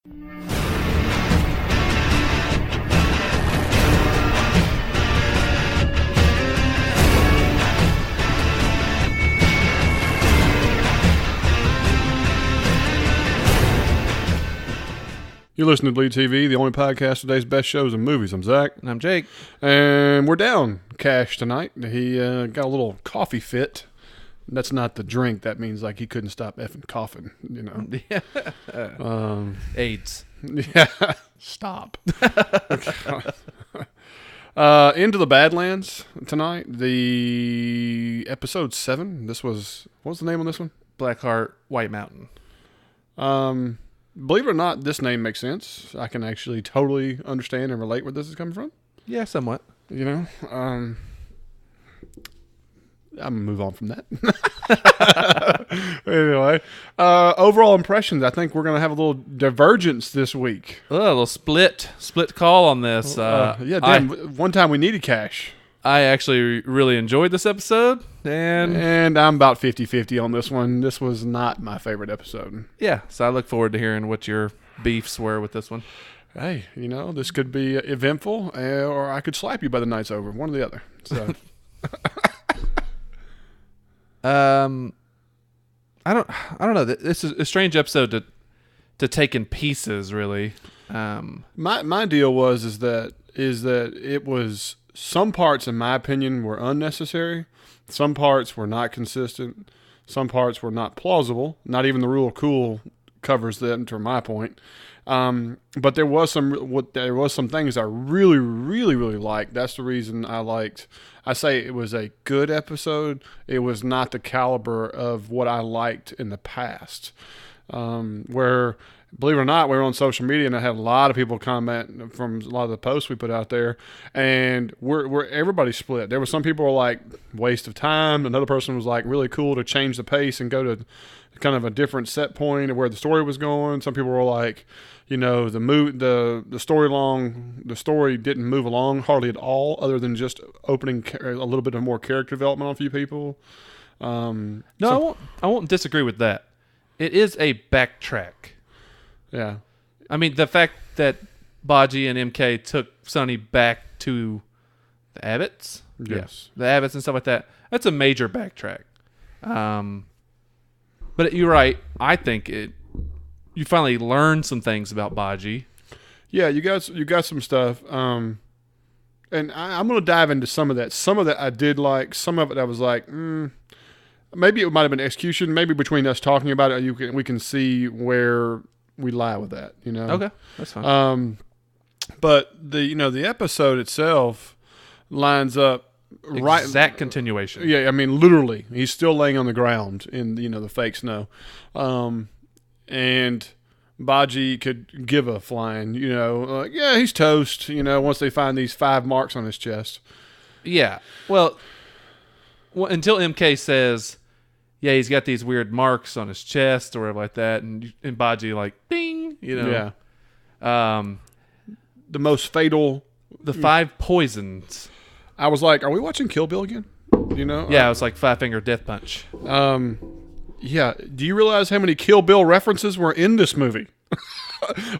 You're listening to Bleed TV, the only podcast of today's best shows and movies. I'm Zach. And I'm Jake. And we're down Cash tonight. He got a little coffee fit. That's not the drink. That means like he couldn't stop effing coughing, you know. Yeah. AIDS. Yeah. Stop. Into the Badlands tonight. The episode 7. This was, what was the name on this one? Blackheart, White Mountain. Believe it or not, this name makes sense. I can actually totally understand and relate where this is coming from. Yeah, somewhat. You know, I'm going to move on from that. Anyway, overall impressions, I think we're going to have a little divergence this week. A little split call on this. One time we needed Cash. I actually really enjoyed this episode. And I'm about 50-50 on this one. This was not my favorite episode. Yeah, so I look forward to hearing what your beefs were with this one. Hey, you know, this could be eventful, or I could slap you by the night's over. One or the other. So, I don't know. This is a strange episode to take in pieces, really. My deal is that it was, some parts, in my opinion, were unnecessary. Some parts were not consistent. Some parts were not plausible. Not even the rule of cool covers them, to my point. But there was some things I really, really, really liked. That's the reason I liked. I say it was a good episode. It was not the caliber of what I liked in the past. Where, believe it or not, we were on social media and I had a lot of people comment from a lot of the posts we put out there, and we're everybody split. There were some people who were like, waste of time. Another person was like, really cool to change the pace and go to kind of a different set point of where the story was going. Some people were like, you know, the story didn't move along hardly at all, other than just opening a little bit of more character development on a few people. I won't disagree with that. It is a backtrack. Yeah. I mean, the fact that Bajji and MK took Sonny back to the Abbotts. Yes. Yeah, the Abbotts and stuff like that. That's a major backtrack. But you're right. I think you finally learned some things about Bajji. Yeah, you got some stuff. And I'm going to dive into some of that. Some of that I did like. Some of it I was like, maybe it might have been execution. Maybe between us talking about it, we can see where we lie with that. You know. Okay, that's fine. But the episode itself lines up. Right, exact continuation. Yeah, I mean, literally, he's still laying on the ground in the fake snow, and Bajji could give a flying, yeah, he's toast. Once they find these 5 marks on his chest. Yeah, well, until MK says, yeah, he's got these weird marks on his chest or whatever like that, and Bajji like, ding, Yeah. The most fatal, the 5 poisons. I was like, are we watching Kill Bill again? Yeah, it was like 5-finger death punch. Yeah. Do you realize how many Kill Bill references were in this movie?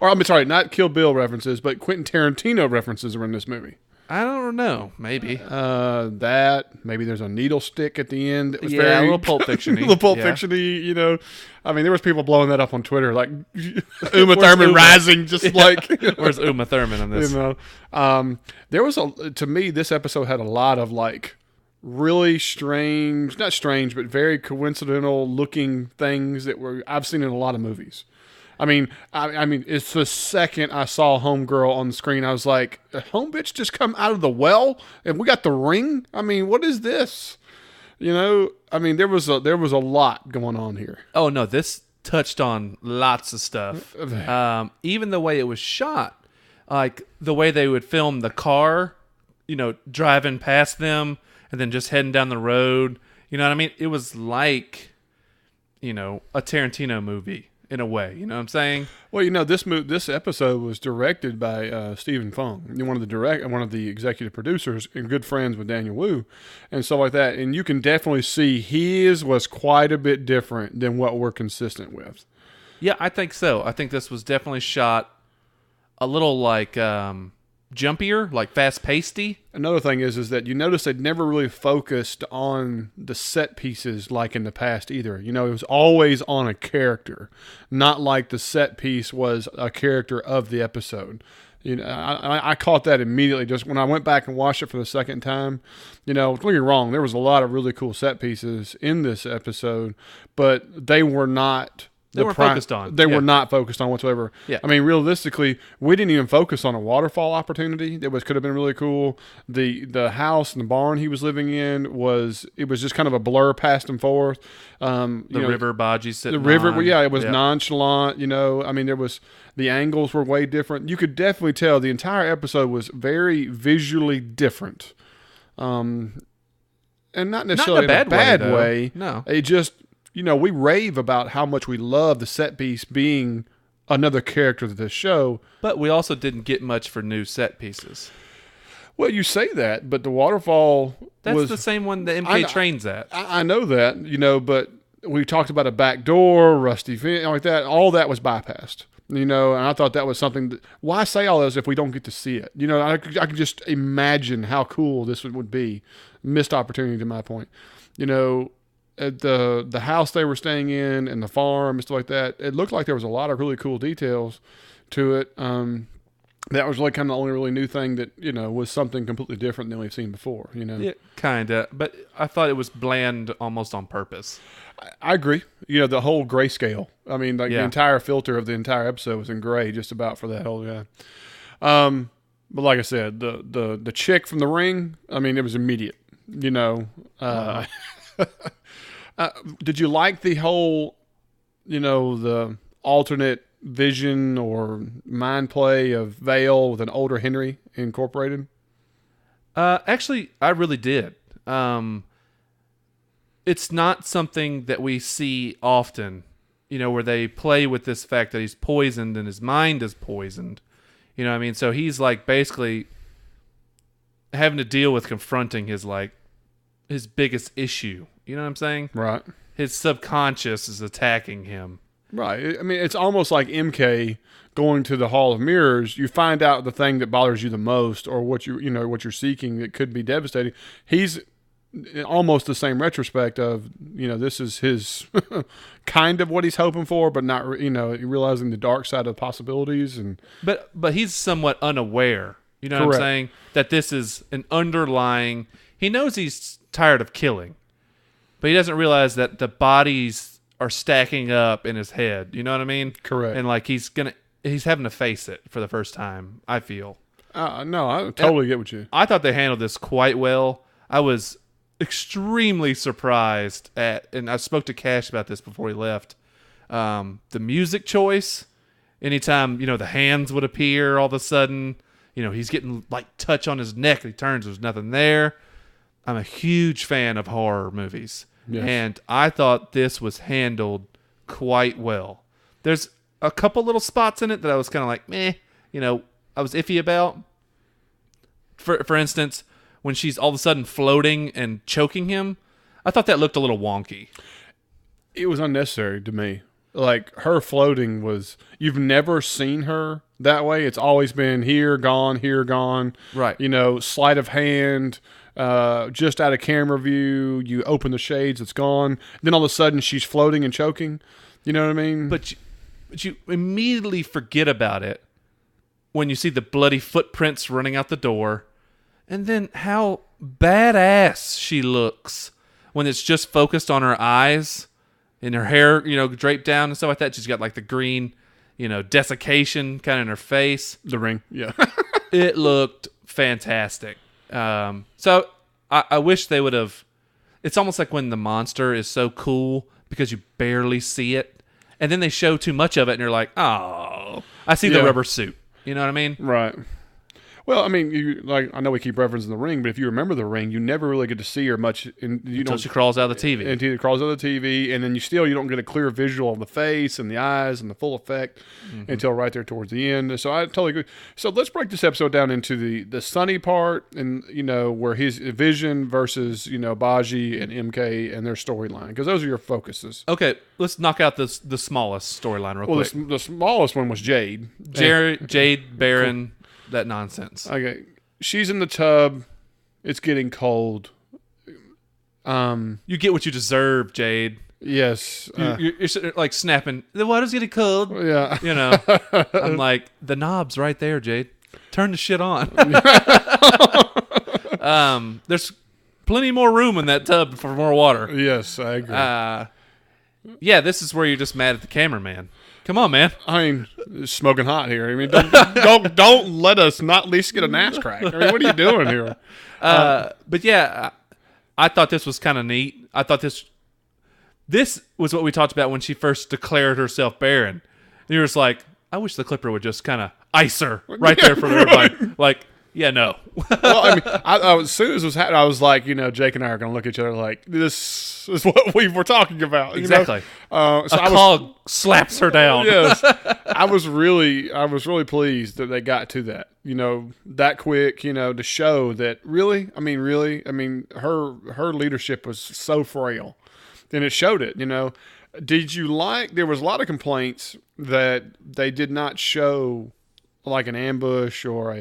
Or I'm sorry, not Kill Bill references, but Quentin Tarantino references were in this movie. I don't know. Maybe. Maybe there's a needle stick at the end. That was a very little Pulp Fiction-y. A little Pulp Fiction-y, I mean, there was people blowing that up on Twitter, like Uma Thurman rising, just like. Where's Uma Thurman on this? There was to me, this episode had a lot of like really strange, not strange, but very coincidental looking things that I've seen in a lot of movies. I mean, it's the second I saw Homegirl on the screen, I was like, home bitch just come out of the well and we got the ring? I mean, what is this? I mean, there was a lot going on here. Oh, no, this touched on lots of stuff. Even the way it was shot, like the way they would film the car, driving past them and then just heading down the road. You know what I mean? It was like, a Tarantino movie. In a way, you know what I'm saying? Well, this episode was directed by Stephen Fung, one of the executive producers, and good friends with Daniel Wu, and stuff like that. And you can definitely see his was quite a bit different than what we're consistent with. Yeah, I think so. I think this was definitely shot a little like jumpier, like fast-pacedy. Another thing is that you notice they'd never really focused on the set pieces like in the past either. You know, it was always on a character, not like the set piece was a character of the episode. You know, I caught that immediately just when I went back and watched it for the second time. You know, don't get me wrong, there was a lot of really cool set pieces in this episode, but they were not... They weren't focused on. They were not focused on whatsoever. Yeah. I mean, realistically, we didn't even focus on a waterfall opportunity that could have been really cool. The house and the barn he was living in was just kind of a blur past and forth. River Bajji sitting the river, on. it was nonchalant. You know, I mean, the angles were way different. You could definitely tell the entire episode was very visually different, and not necessarily in a bad way, way. No, it just. You know, we rave about how much we love the set piece being another character of this show. But we also didn't get much for new set pieces. Well, you say that, but the waterfall That's the same one the MK trains at. I know that, you know, but we talked about a back door, rusty fin, like that. All that was bypassed, you know, and I thought that was something why say all this if we don't get to see it? You know, I could just imagine how cool this would be. Missed opportunity to my point. You know, at the house they were staying in and the farm and stuff like that, it looked like there was a lot of really cool details to it. That was like kind of the only really new thing that, you know, was something completely different than we've seen before, you know? Yeah, kind of. But I thought it was bland almost on purpose. I agree. You know, the whole grayscale. I mean, like the entire filter of the entire episode was in gray just about for that whole guy. But like I said, the chick from the ring, I mean, it was immediate, you know. Did you like the whole, you know, the alternate vision or mind play of Vale with an older Henry incorporated? Actually, I really did. It's not something that we see often, you know, where they play with this fact that he's poisoned and his mind is poisoned. You know what I mean? So he's like basically having to deal with confronting his biggest issue. You know what I'm saying? Right. His subconscious is attacking him. Right. I mean, it's almost like MK going to the Hall of Mirrors. You find out the thing that bothers you the most, or what you're seeking that could be devastating. He's in almost the same retrospect of, you know, this is his kind of what he's hoping for, but not, you know, realizing the dark side of possibilities. And but he's somewhat unaware. You know Correct. what I'm saying? That this is an underlying. He knows he's tired of killing. But he doesn't realize that the bodies are stacking up in his head. You know what I mean? Correct. And like he's having to face it for the first time, I feel. No, I totally get what you... I thought they handled this quite well. I was extremely surprised and I spoke to Cash about this before he left, the music choice. Anytime, you know, the hands would appear all of a sudden, you know, he's getting like touch on his neck. He turns, there's nothing there. I'm a huge fan of horror movies. Yes. And I thought this was handled quite well. There's a couple little spots in it that I was kind of like, meh, you know, I was iffy about. For instance, when she's all of a sudden floating and choking him, I thought that looked a little wonky. It was unnecessary to me. Like, her floating was... You've never seen her that way. It's always been here, gone. Right. You know, sleight of hand... just out of camera view, you open the shades, it's gone. Then all of a sudden, she's floating and choking. You know what I mean? But you immediately forget about it when you see the bloody footprints running out the door, and then how badass she looks when it's just focused on her eyes and her hair, you know, draped down and stuff like that. She's got like the green, you know, desiccation kind of in her face. The ring, yeah. It looked fantastic. So I wish they would have. It's almost like when the monster is so cool because you barely see it, and then they show too much of it, and you're like, oh, I see the rubber suit. You know what I mean? Right. Well, I mean, I know we keep referencing the ring, but if you remember the ring, you never really get to see her much. Until she crawls out of the TV. Until she crawls out of the TV, and then you don't get a clear visual of the face and the eyes and the full effect until right there towards the end. So I totally agree. So let's break this episode down into the Sonny part, and where his vision versus Bajji and MK and their storyline, because those are your focuses. Okay, let's knock out the smallest storyline real quick. Well, the smallest one was Jade. Jade, Baron. That nonsense. Okay, she's in the tub. It's getting cold. You get what you deserve, Jade. Yes, you're like snapping. The water's getting cold. Yeah, I'm like, the knob's right there, Jade. Turn the shit on. There's plenty more room in that tub for more water. Yes, I agree. Yeah, this is where you're just mad at the cameraman. Come on, man. I mean, it's smoking hot here. I mean, don't let us not at least get an ass crack. I mean, what are you doing here? But yeah, I thought this was kind of neat. I thought this was what we talked about when she first declared herself barren. And you were just like, I wish the Clipper would just kind of ice her right there for everybody. Like, yeah, no. Well, I mean, as soon as it was happening, I was like, Jake and I are going to look at each other like, this is what we were talking about. Exactly. So a cog slaps her down. Yes. I was really pleased that they got to that, that quick, to show that really, her leadership was so frail. And it showed it, Did you there was a lot of complaints that they did not show like an ambush or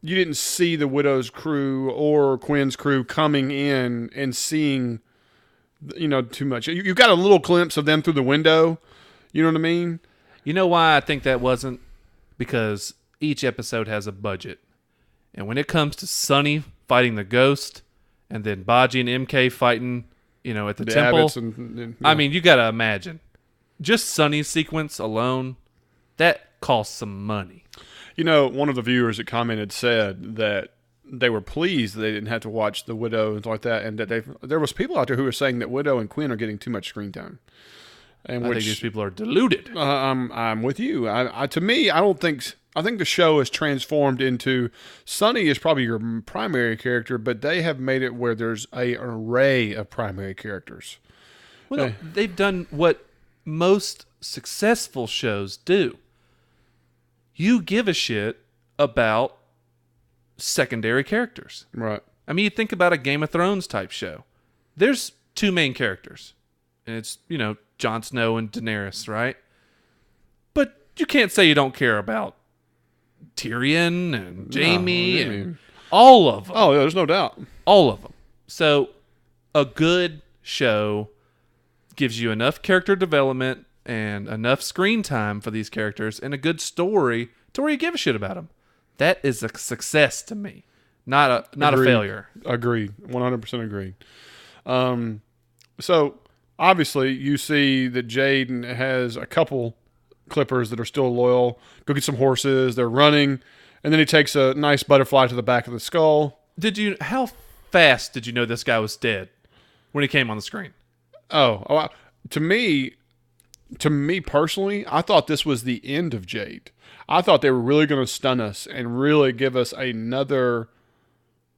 you didn't see the Widow's crew or Quinn's crew coming in and seeing, too much. You got a little glimpse of them through the window. You know what I mean? You know why I think that wasn't? Because each episode has a budget. And when it comes to Sonny fighting the ghost and then Bajji and MK fighting, at the temple. I mean, you got to imagine. Just Sonny's sequence alone, that costs some money. One of the viewers that commented said that they were pleased that they didn't have to watch the Widow and like that, and that there was people out there who were saying that Widow and Quinn are getting too much screen time. And I think these people are deluded. I'm with you. To me, I think the show has transformed into Sonny is probably your primary character, but they have made it where there's an array of primary characters. Well, they've done what most successful shows do. You give a shit about secondary characters. Right. I mean, you think about a Game of Thrones type show. There's two main characters. And it's, Jon Snow and Daenerys, right? But you can't say you don't care about Tyrion and Jaime and all of them. Oh, yeah, there's no doubt. All of them. So a good show gives you enough character development and enough screen time for these characters and a good story to where you give a shit about them. That is a success to me, not a failure. Agreed. 100% agreed. So obviously you see that Jade has a couple Clippers that are still loyal. Go get some horses. They're running. And then he takes a nice butterfly to the back of the skull. How fast did you know this guy was dead when he came on the screen? To me personally, I thought this was the end of Jade. I thought they were really going to stun us and really give us another,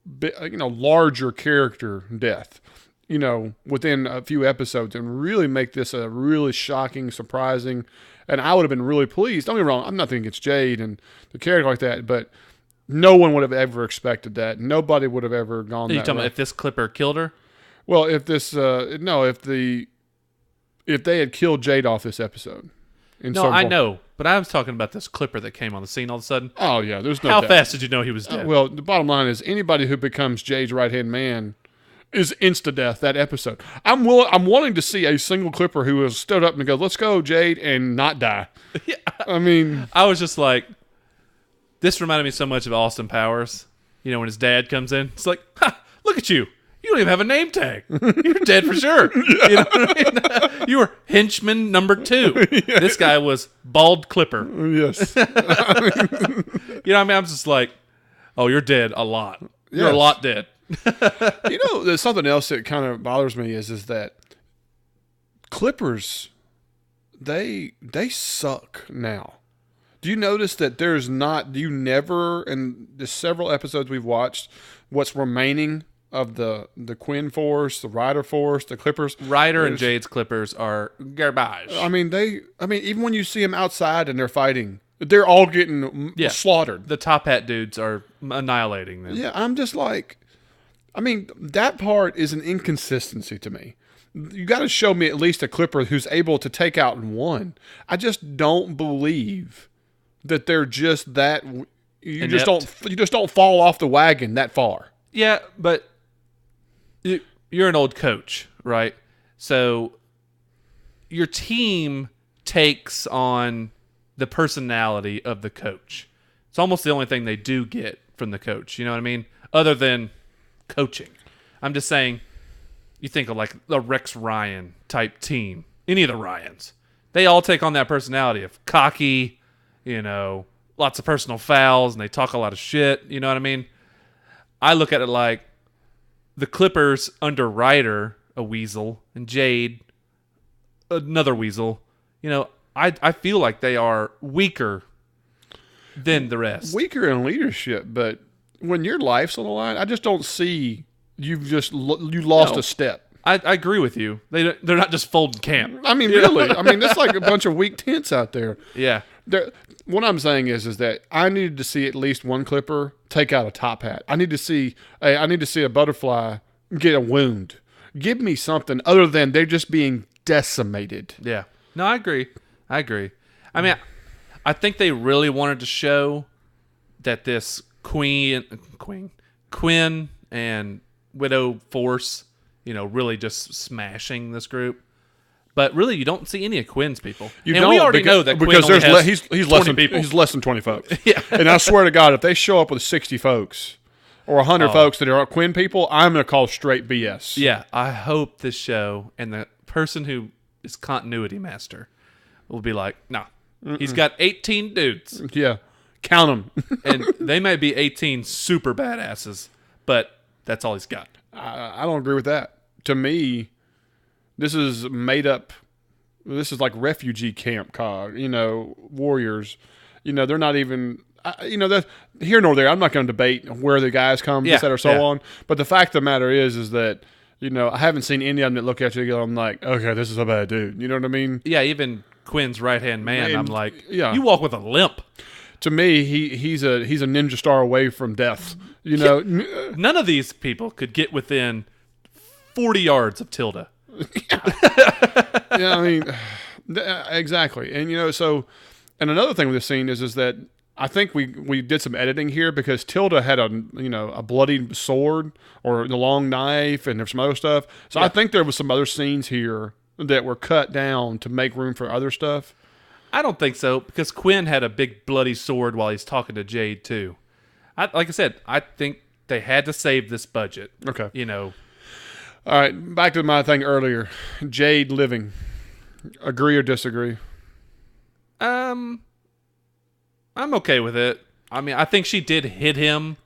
larger character death, within a few episodes and really make this a really shocking, surprising, and I would have been really pleased. Don't get me wrong, I'm nothing against Jade and the character like that, but no one would have ever expected that. Nobody would have ever gone that way. Are you talking about if this Clipper killed her? Well, if they had killed Jade off this episode. I know, but I was talking about this Clipper that came on the scene all of a sudden. Oh, yeah, there's no How doubt. fast did you know he was dead? Well, the bottom line is anybody who becomes Jade's right-hand man is insta-death that episode. I'm wanting to see a single Clipper who has stood up and go, let's go, Jade, and not die. Yeah. I mean... I was just like, this reminded me so much of Austin Powers. When his dad comes in, it's like, ha, look at you. You don't even have a name tag. You're dead for sure. Yeah. You know what I mean? You were henchman number 2. Yeah. This guy was bald Clipper. Yes. I'm just like, oh, you're dead a lot. You're a lot dead. There's something else that kind of bothers me is that Clippers, they suck now. Do you notice that do you never, in the several episodes we've watched, what's remaining of the Quinn force, the Ryder force, the Clippers? Ryder and Jade's Clippers are garbage. I mean, even when you see them outside and they're fighting, they're all getting slaughtered. The top hat dudes are annihilating them. Yeah, I'm just like, I mean, that part is an inconsistency to me. You got to show me at least a Clipper who's able to take out one. I just don't believe that they're just that. You just don't fall off the wagon that far. Yeah, but you're an old coach, right? So your team takes on the personality of the coach. It's almost the only thing they do get from the coach. You know what I mean? Other than coaching. I'm just saying, you think of like the Rex Ryan type team, any of the Ryans, they all take on that personality of cocky, lots of personal fouls, and they talk a lot of shit. You know what I mean? I look at it like the Clippers under Ryder, a weasel, and Jade, another weasel. I feel like they are weaker than the rest. Weaker in leadership, but when your life's on the line, I just don't see you lost a step. I agree with you. They're not just folding camp. I mean, really. I mean, it's like a bunch of weak tents out there. Yeah. What I'm saying is that I needed to see at least one Clipper take out a top hat. I need to see a butterfly get a wound. Give me something other than they're just being decimated. Yeah. No, I agree. I mean, I think they really wanted to show that this Quinn and Widow force, really just smashing this group. But really, you don't see any of Quinn's people. We already know that Quinn only has he's 20 less than people. He's less than 20 folks. Yeah. And I swear to God, if they show up with 60 folks or 100 folks that are Quinn people, I'm going to call straight BS. Yeah, I hope this show and the person who is continuity master will be like, nah, he's got 18 dudes. Yeah, count them. And they may be 18 super badasses, but that's all he's got. I don't agree with that. To me, this is made up. This is like refugee camp cog, warriors. They're not even, that here nor there. I'm not going to debate where the guys come, this, that, or so on. But the fact of the matter is that, I haven't seen any of them that look at you and go, I'm like, okay, this is a bad dude. You know what I mean? Yeah, even Quinn's right-hand man, I'm like, yeah. You walk with a limp. To me, he's a ninja star away from death. None of these people could get within 40 yards of Tilda. Yeah, I mean, exactly. And, and another thing with this scene is that I think we did some editing here because Tilda had a bloody sword or the long knife and there's some other stuff. So yeah. I think there was some other scenes here that were cut down to make room for other stuff. I don't think so because Quinn had a big bloody sword while he's talking to Jade too. Like I said, I think they had to save this budget. Okay. All right, back to my thing earlier. Jade living. Agree or disagree? I'm okay with it. I mean, I think she did hit him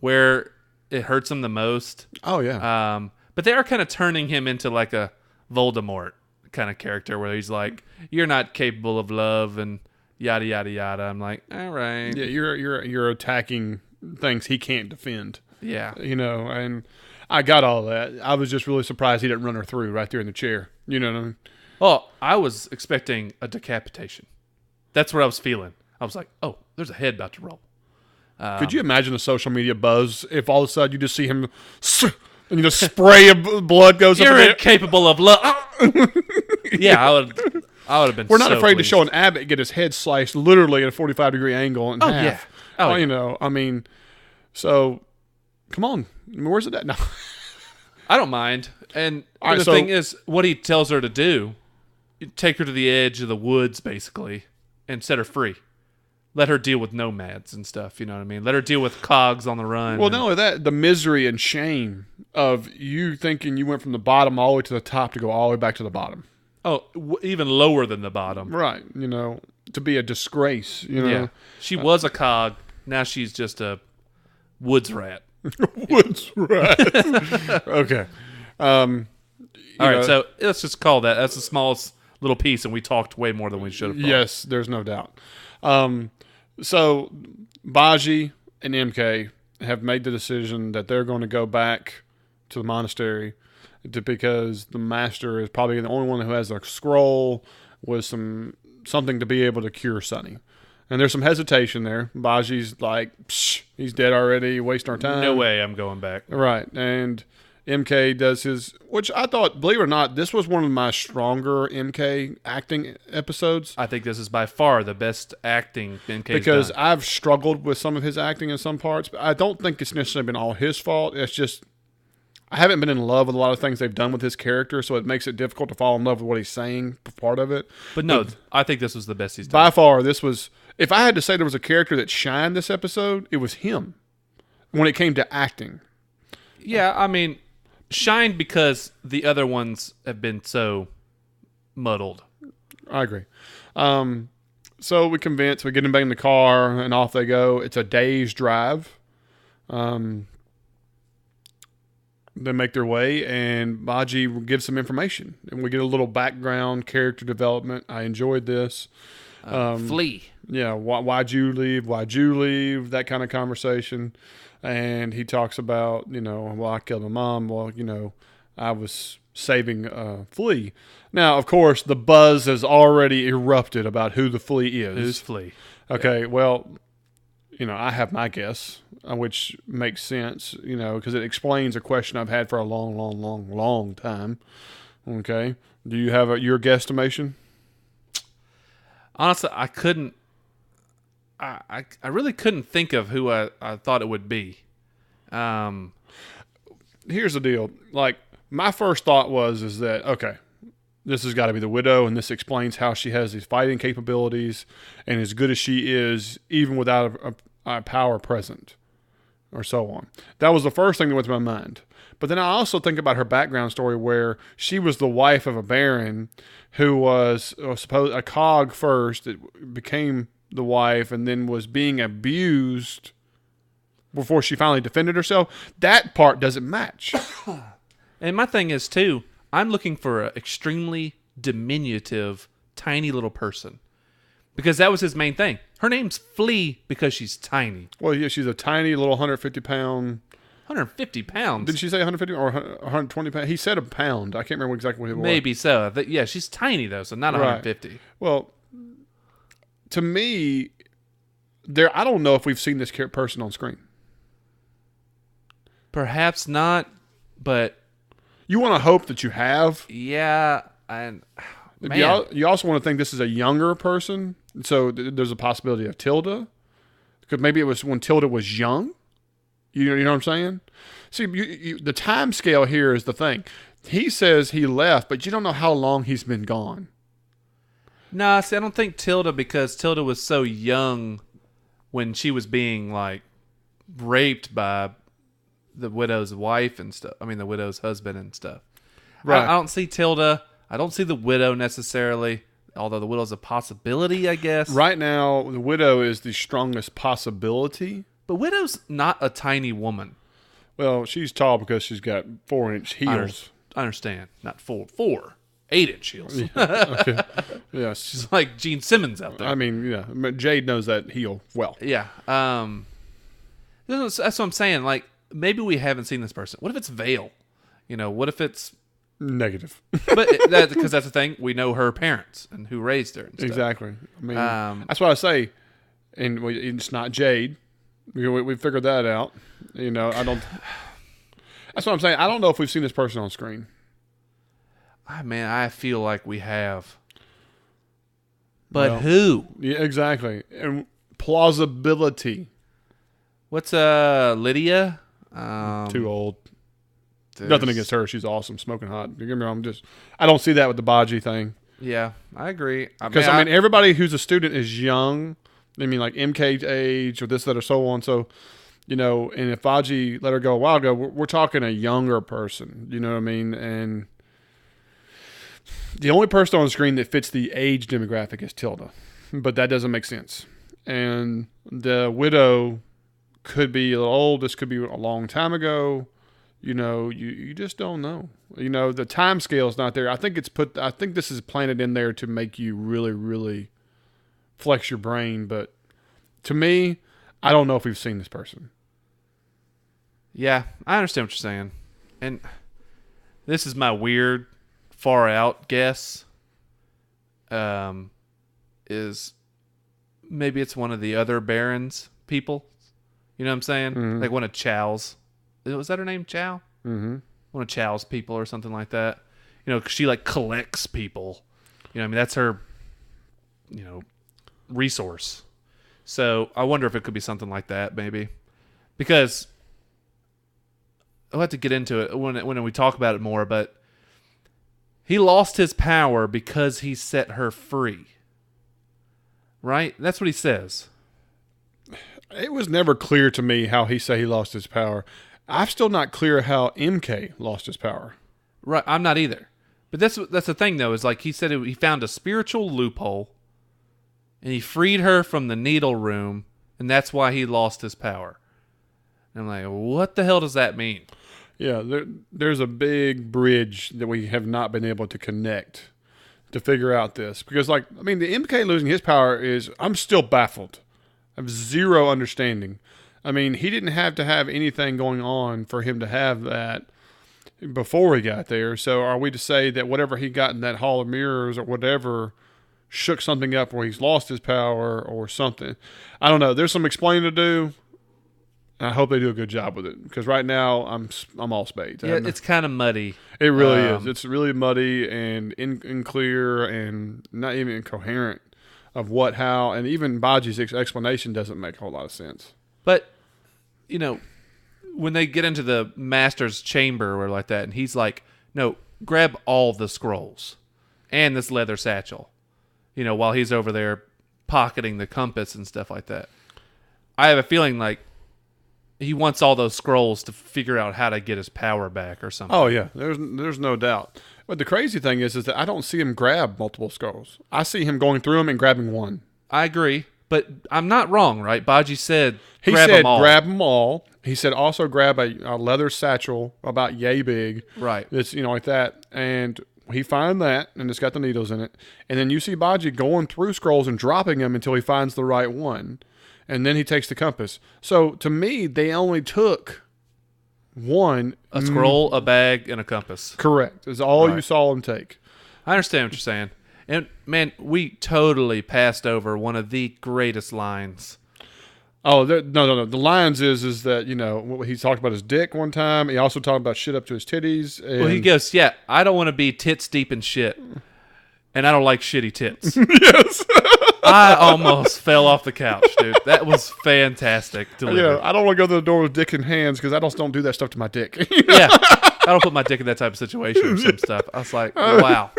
where it hurts him the most. Oh, yeah. But they are kind of turning him into like a Voldemort kind of character where he's like, you're not capable of love and yada, yada, yada. I'm like, all right. Yeah, you're attacking things he can't defend. Yeah. And I got all that. I was just really surprised he didn't run her through right there in the chair. You know what I mean? Well, I was expecting a decapitation. That's what I was feeling. I was like, oh, there's a head about to roll. Could you imagine the social media buzz if all of a sudden you just see him and spray of blood goes up? You're incapable of love. Yeah, I would have been. We're not so afraid pleased to show an Abbott get his head sliced literally at a 45-degree angle in half. Yeah. I mean, so come on, where's it at now? I don't mind. And right, the thing is, what he tells her to do, take her to the edge of the woods, basically, and set her free. Let her deal with nomads and stuff, you know what I mean? Let her deal with cogs on the run. Well, not only that, the misery and shame of you thinking you went from the bottom all the way to the top to go all the way back to the bottom. Oh, even lower than the bottom. Right, to be a disgrace, Yeah. She was a cog, now she's just a woods rat. Woods rat. Okay. All right, so let's just call that. That's the smallest little piece, and we talked way more than we should have. Yes, there's no doubt. So Bajji and MK have made the decision that they're going to go back to the monastery because the master is probably the only one who has a scroll with something to be able to cure Sonny. And there's some hesitation there. Bajji's like, psh, he's dead already, wasting our time. No way I'm going back. Right. And MK does his, which I thought, believe it or not, this was one of my stronger MK acting episodes. I think this is by far the best acting MK's because done. I've struggled with some of his acting in some parts, but I don't think it's necessarily been all his fault. It's just I haven't been in love with a lot of things they've done with his character, so it makes it difficult to fall in love with what he's saying, part of it. But no, I think this was the best he's done. By far, this was, if I had to say there was a character that shined this episode, it was him when it came to acting. Yeah, I mean, shined because the other ones have been so muddled. I agree. So we get them back in the car, and off they go. It's a day's drive. They make their way, and Bajji gives some information, and we get a little background character development. I enjoyed this. Flee. Yeah, why'd you leave? Why'd you leave? That kind of conversation. And he talks about, well, I killed my mom. Well, I was saving Flea. Now, of course, the buzz has already erupted about who the Flea is. Who's Flea? Okay, yeah. Well, I have my guess, which makes sense, because it explains a question I've had for a long, long, long, long time. Okay. Do you have your guesstimation? Honestly, I couldn't. I really couldn't think of who I thought it would be. Here's the deal. Like, my first thought is that, okay, this has got to be the widow, and this explains how she has these fighting capabilities, and as good as she is, even without a power present, or so on. That was the first thing that went to my mind. But then I also think about her background story where she was the wife of a baron who was a cog first. It became the wife and then was being abused before she finally defended herself. That part doesn't match. And my thing is, too, I'm looking for an extremely diminutive, tiny little person. Because that was his main thing. Her name's Flea because she's tiny. Well, yeah, she's a tiny little 150-pound... 150 pounds? Did she say 150 or 120 pounds? He said a pound. I can't remember exactly what it was. Maybe so. Yeah, she's tiny, though, so not 150. Right. Well, to me, I don't know if we've seen this person on screen. Perhaps not, but... You want to hope that you have. Yeah, and... Man. You also want to think this is a younger person, so there's a possibility of Tilda. Because maybe it was when Tilda was young. You know what I'm saying? See, the time scale here is the thing. He says he left, but you don't know how long he's been gone. Nah, see, I don't think Tilda, because Tilda was so young when she was being, raped by the widow's wife and stuff. I mean, the widow's husband and stuff. Right. I don't see Tilda. I don't see the widow necessarily, although the widow's a possibility, I guess. Right now, the widow is the strongest possibility. But widow's not a tiny woman. Well, she's tall because she's got 4-inch heels. I understand. Not 4. 8-inch heels. Yeah. Okay. Yeah. She's like Gene Simmons out there. I mean, yeah. Jade knows that heel well. Yeah. That's what I'm saying. Like, maybe we haven't seen this person. What if it's Vale? What if it's... Negative. But because that's the thing. We know her parents and who raised her and stuff. Exactly. I mean, that's what I say. And it's not Jade. We figured that out. I don't... That's what I'm saying. I don't know if we've seen this person on screen. Man, I feel like we have. But who? Yeah, exactly. And plausibility. What's Lydia? Too old. Nothing against her. She's awesome. Smoking hot. Don't get me wrong. I don't see that with the Bajji thing. Yeah, I agree. Because, everybody who's a student is young. I mean, like MK's age or this, that, or so on. So, and if Bajji let her go a while ago, we're talking a younger person. You know what I mean? And the only person on the screen that fits the age demographic is Tilda. But that doesn't make sense. And the widow could be a little old. This could be a long time ago. You just don't know. The time scale is not there. I think this is planted in there to make you really, really, flex your brain. But to me, I don't know if we've seen this person. Yeah, I understand what you're saying. And this is my weird, far out guess. Is maybe it's one of the other Barons people. You know what I'm saying? Mm-hmm. Like one of Chow's. Was that her name, Chow? Mm-hmm. One of Chow's people or something like that. You know, 'cause she like collects people. You know, I mean, that's her, resource. So I wonder if it could be something like that, maybe. Because I'll have to get into it when we talk about it more, but he lost his power because he set her free. Right? That's what he says. It was never clear to me how he said he lost his power. I'm still not clear how MK lost his power. Right, I'm not either. But that's the thing, though, is like he said he found a spiritual loophole, and he freed her from the needle room, and that's why he lost his power. And I'm like, what the hell does that mean? Yeah, there's a big bridge that we have not been able to connect to figure out this. Because, the MK losing his power I'm still baffled. I have zero understanding. I mean, he didn't have to have anything going on for him to have that before he got there. So are we to say that whatever he got in that Hall of Mirrors or whatever shook something up where he's lost his power or something? I don't know. There's some explaining to do. I hope they do a good job with it, because right now I'm all spades. Yeah, it's kind of muddy. It really is. It's really muddy and unclear and not even incoherent of what, how, and even Bajji's explanation doesn't make a whole lot of sense. But, when they get into the master's chamber or like that, and he's like, no, grab all the scrolls and this leather satchel, while he's over there pocketing the compass and stuff like that. I have a feeling like he wants all those scrolls to figure out how to get his power back or something. Oh, yeah. There's no doubt. But the crazy thing is that I don't see him grab multiple scrolls. I see him going through them and grabbing one. I agree. But I'm not wrong, right? Bajji said He grab said them all. grab them all. He said also grab a leather satchel about yay big. Right. It's, like that. And he found that, and it's got the needles in it. And then you see Bajji going through scrolls and dropping them until he finds the right one. And then he takes the compass. So, to me, they only took one. A scroll, a bag, and a compass. Correct. Is all you saw him take. I understand what you're saying. And, man, we totally passed over one of the greatest lines. Oh, no. The lines is that, he talked about his dick one time. He also talked about shit up to his titties. And Well, he goes, yeah, I don't want to be tits deep in shit. And I don't like shitty tits. Yes. I almost fell off the couch, dude. That was fantastic delivery. Yeah, I don't want to go to the door with dick in hands because I just don't do that stuff to my dick. Yeah. I don't put my dick in that type of situation or some stuff. I was like, wow.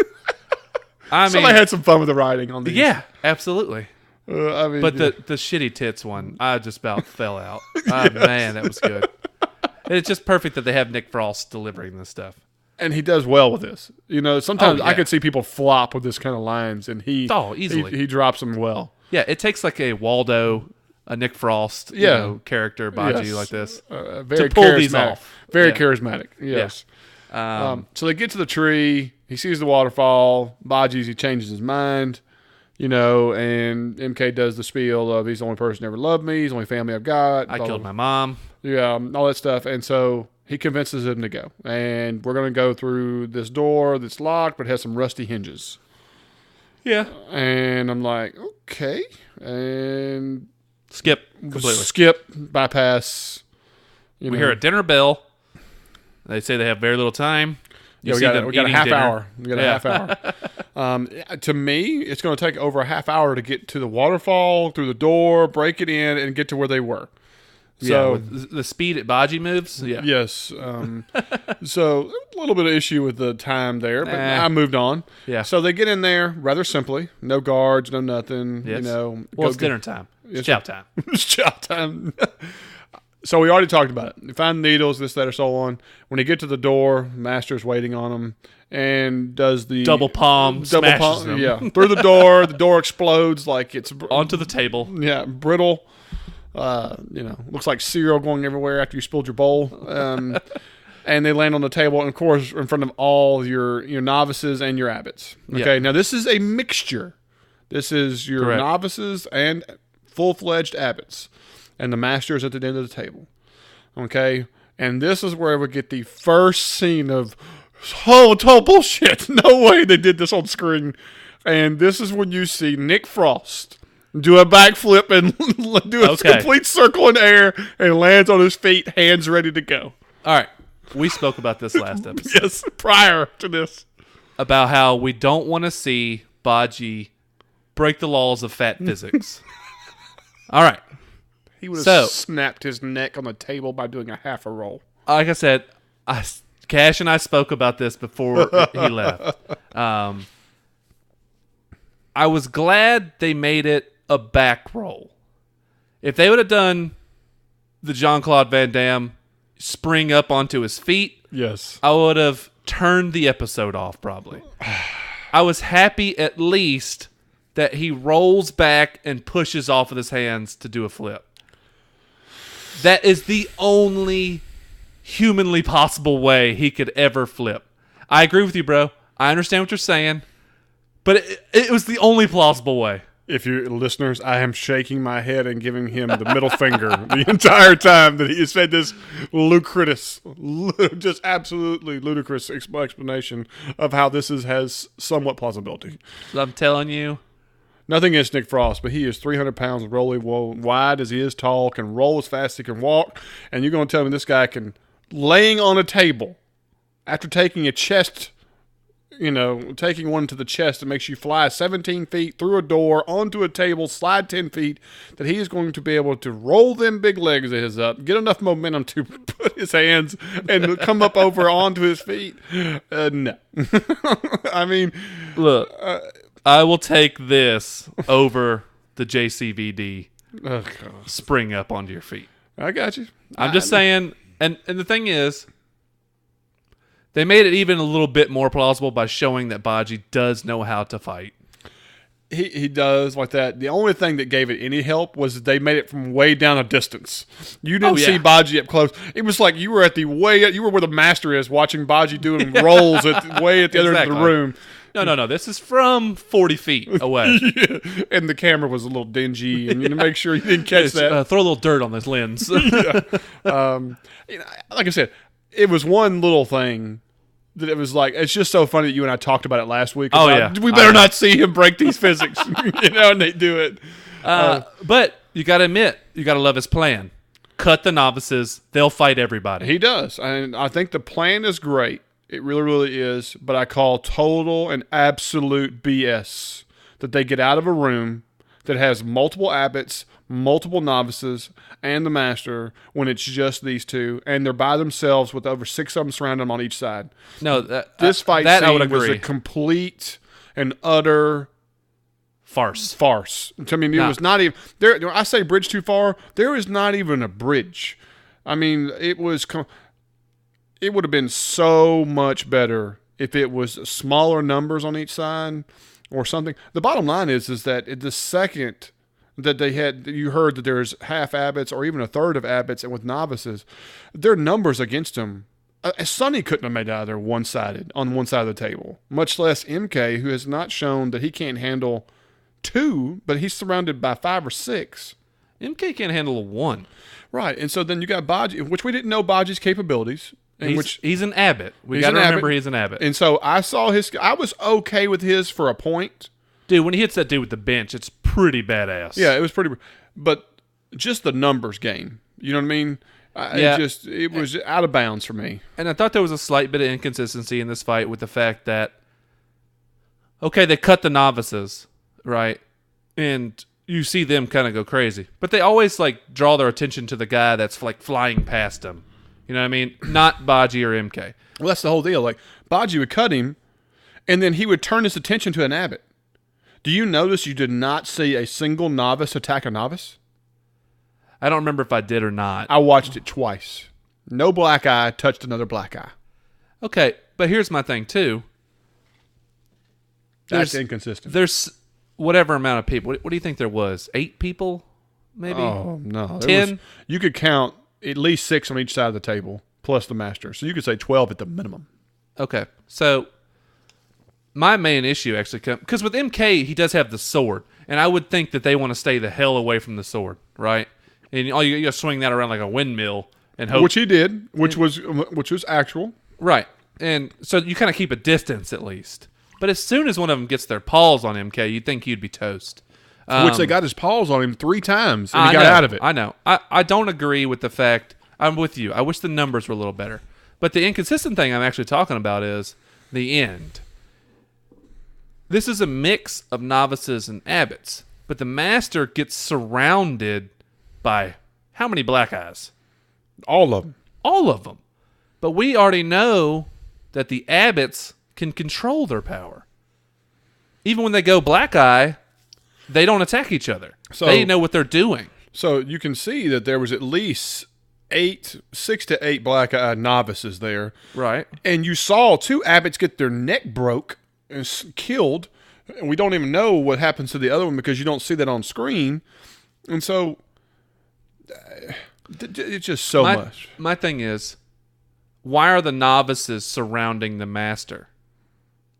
Somebody had some fun with the writing on these. Yeah, absolutely. But yeah. the shitty tits one, I just about fell out. Oh, man, that was good. And it's just perfect that they have Nick Frost delivering this stuff. And he does well with this. Sometimes I yeah. could see people flop with this kind of lines, and easily. He drops them well. Yeah, it takes like a Waldo, a Nick Frost, character, Bajji like this Very to pull charismatic. these off. Very charismatic. Yes. Yeah. So they get to the tree. He sees the waterfall. He changes his mind. And MK does the spiel of he's the only person who ever loved me. He's the only family I've got. I killed my mom. Yeah, all that stuff. And so he convinces him to go. And we're going to go through this door that's locked but has some rusty hinges. Yeah. And I'm like, okay. And Skip completely. Skip, bypass. We hear a dinner bell. They say they have very little time. We got a half hour. We got a half hour. To me, it's going to take over a half hour to get to the waterfall, through the door, break it in, and get to where they were. So with the speed at Bajji moves. Yeah. Yes. So a little bit of issue with the time there, but I moved on. Yeah. So they get in there rather simply. No guards, no nothing. Yes. Well, it's dinner time. It's chow time. It's chow time. So we already talked about it. They find needles, this, that, or so on. When they get to the door, Master's waiting on them and does the double palm, smashes them. Yeah, through the door. The door explodes like it's onto the table. Yeah, brittle. Looks like cereal going everywhere after you spilled your bowl. And they land on the table, and of course, in front of all your novices and your abbots. Okay, Now this is a mixture. This is your Correct. novices and full-fledged abbots, and the masters at the end of the table. Okay? And this is where we get the first scene of, total bullshit. No way they did this on screen. And this is when you see Nick Frost do a backflip and do a complete circle in the air and lands on his feet, hands ready to go. All right. We spoke about this last episode. Yes, prior to this. About how we don't want to see Bajji break the laws of fat physics. All right. He would have snapped his neck on the table by doing a half a roll. Like I said, Cash and I spoke about this before he left. I was glad they made it a back roll. If they would have done the Jean-Claude Van Damme spring up onto his feet, yes, I would have turned the episode off probably. I was happy at least that he rolls back and pushes off with his hands to do a flip. That is the only humanly possible way he could ever flip. I agree with you, bro. I understand what you're saying, but it was the only plausible way. If you listeners, I am shaking my head and giving him the middle finger the entire time that he has said this just absolutely ludicrous explanation of how this has somewhat plausibility. So I'm telling you. Nothing against Nick Frost, but he is 300 pounds, rolly wide as he is tall, can roll as fast as he can walk, and you're going to tell me this guy can, laying on a table, after taking a chest, taking one to the chest that makes you fly 17 feet through a door, onto a table, slide 10 feet, that he is going to be able to roll them big legs of his up, get enough momentum to put his hands and come up over onto his feet. No. I mean, look, I will take this over the JCVD spring up onto your feet. I got you. I'm just saying, and the thing is, they made it even a little bit more plausible by showing that Bajji does know how to fight. He does like that. The only thing that gave it any help was that they made it from way down a distance. You didn't see Bajji up close. It was like you were you were where the master is, watching Bajji doing rolls way at the other end of the room. No. This is from 40 feet away. Yeah. And the camera was a little dingy, and you make sure you didn't catch that. Throw a little dirt on this lens. Like I said, it was one little thing that it was like, it's just so funny that you and I talked about it last week. We better not see him break these physics, and they do it. But you got to admit, you got to love his plan. Cut the novices; they'll fight everybody. He does, and I think the plan is great. It really, really is. But I call total and absolute BS that they get out of a room that has multiple abbots, multiple novices, and the master when it's just these two, and they're by themselves with over 6 of them surrounding them on each side. No, this fight scene I would agree. Was a complete and utter farce. I mean, it was not even there. I say bridge too far. There is not even a bridge. I mean, it was. It would have been so much better if it was smaller numbers on each side or something. The bottom line is that the second that you heard that there's half abbots or even a third of abbots and with novices, their numbers against them. Sonny couldn't have made it out of there one-sided on one side of the table, much less MK, who has not shown that he can't handle 2, but he's surrounded by 5 or 6. MK can't handle 1. Right, and so then you got Bajji, which we didn't know Bajji's capabilities. He's an abbot. We got to remember he's an abbot. And so I saw I was okay with his for a point. Dude, when he hits that dude with the bench, it's pretty badass. Yeah, it was pretty. But just the numbers game. You know what I mean? It was out of bounds for me. And I thought there was a slight bit of inconsistency in this fight with the fact that, okay, they cut the novices, right? And you see them kind of go crazy. But they always draw their attention to the guy that's flying past them. You know what I mean? Not Bajji or MK. Well, that's the whole deal. Bajji would cut him, and then he would turn his attention to an abbot. Do you notice you did not see a single novice attack a novice? I don't remember if I did or not. I watched it twice. No black eye touched another black eye. Okay, but here's my thing, too. That's inconsistent. There's whatever amount of people. What do you think there was? 8 people, maybe? Oh, no. 10? You could count at least 6 on each side of the table, plus the master. So you could say 12 at the minimum. Okay. So my main issue actually comes because with MK he does have the sword, and I would think that they want to stay the hell away from the sword, right? And all you got to swing that around like a windmill and hope, which he did, which was actual, right? And so you kind of keep a distance at least. But as soon as one of them gets their paws on MK, you'd think he'd be toast. Which they got his paws on him 3 times, and he got out of it. I know. I don't agree with the fact. I'm with you. I wish the numbers were a little better. But the inconsistent thing I'm actually talking about is the end. This is a mix of novices and abbots, but the master gets surrounded by how many black eyes? All of them. All of them. But we already know that the abbots can control their power. Even when they go black eye, they don't attack each other. So, they know what they're doing. So you can see that there was at least 6 to 8 black-eyed novices there. Right. And you saw 2 abbots get their neck broke and killed. And we don't even know what happens to the other one because you don't see that on screen. And so it's just so much. My thing is, why are the novices surrounding the master?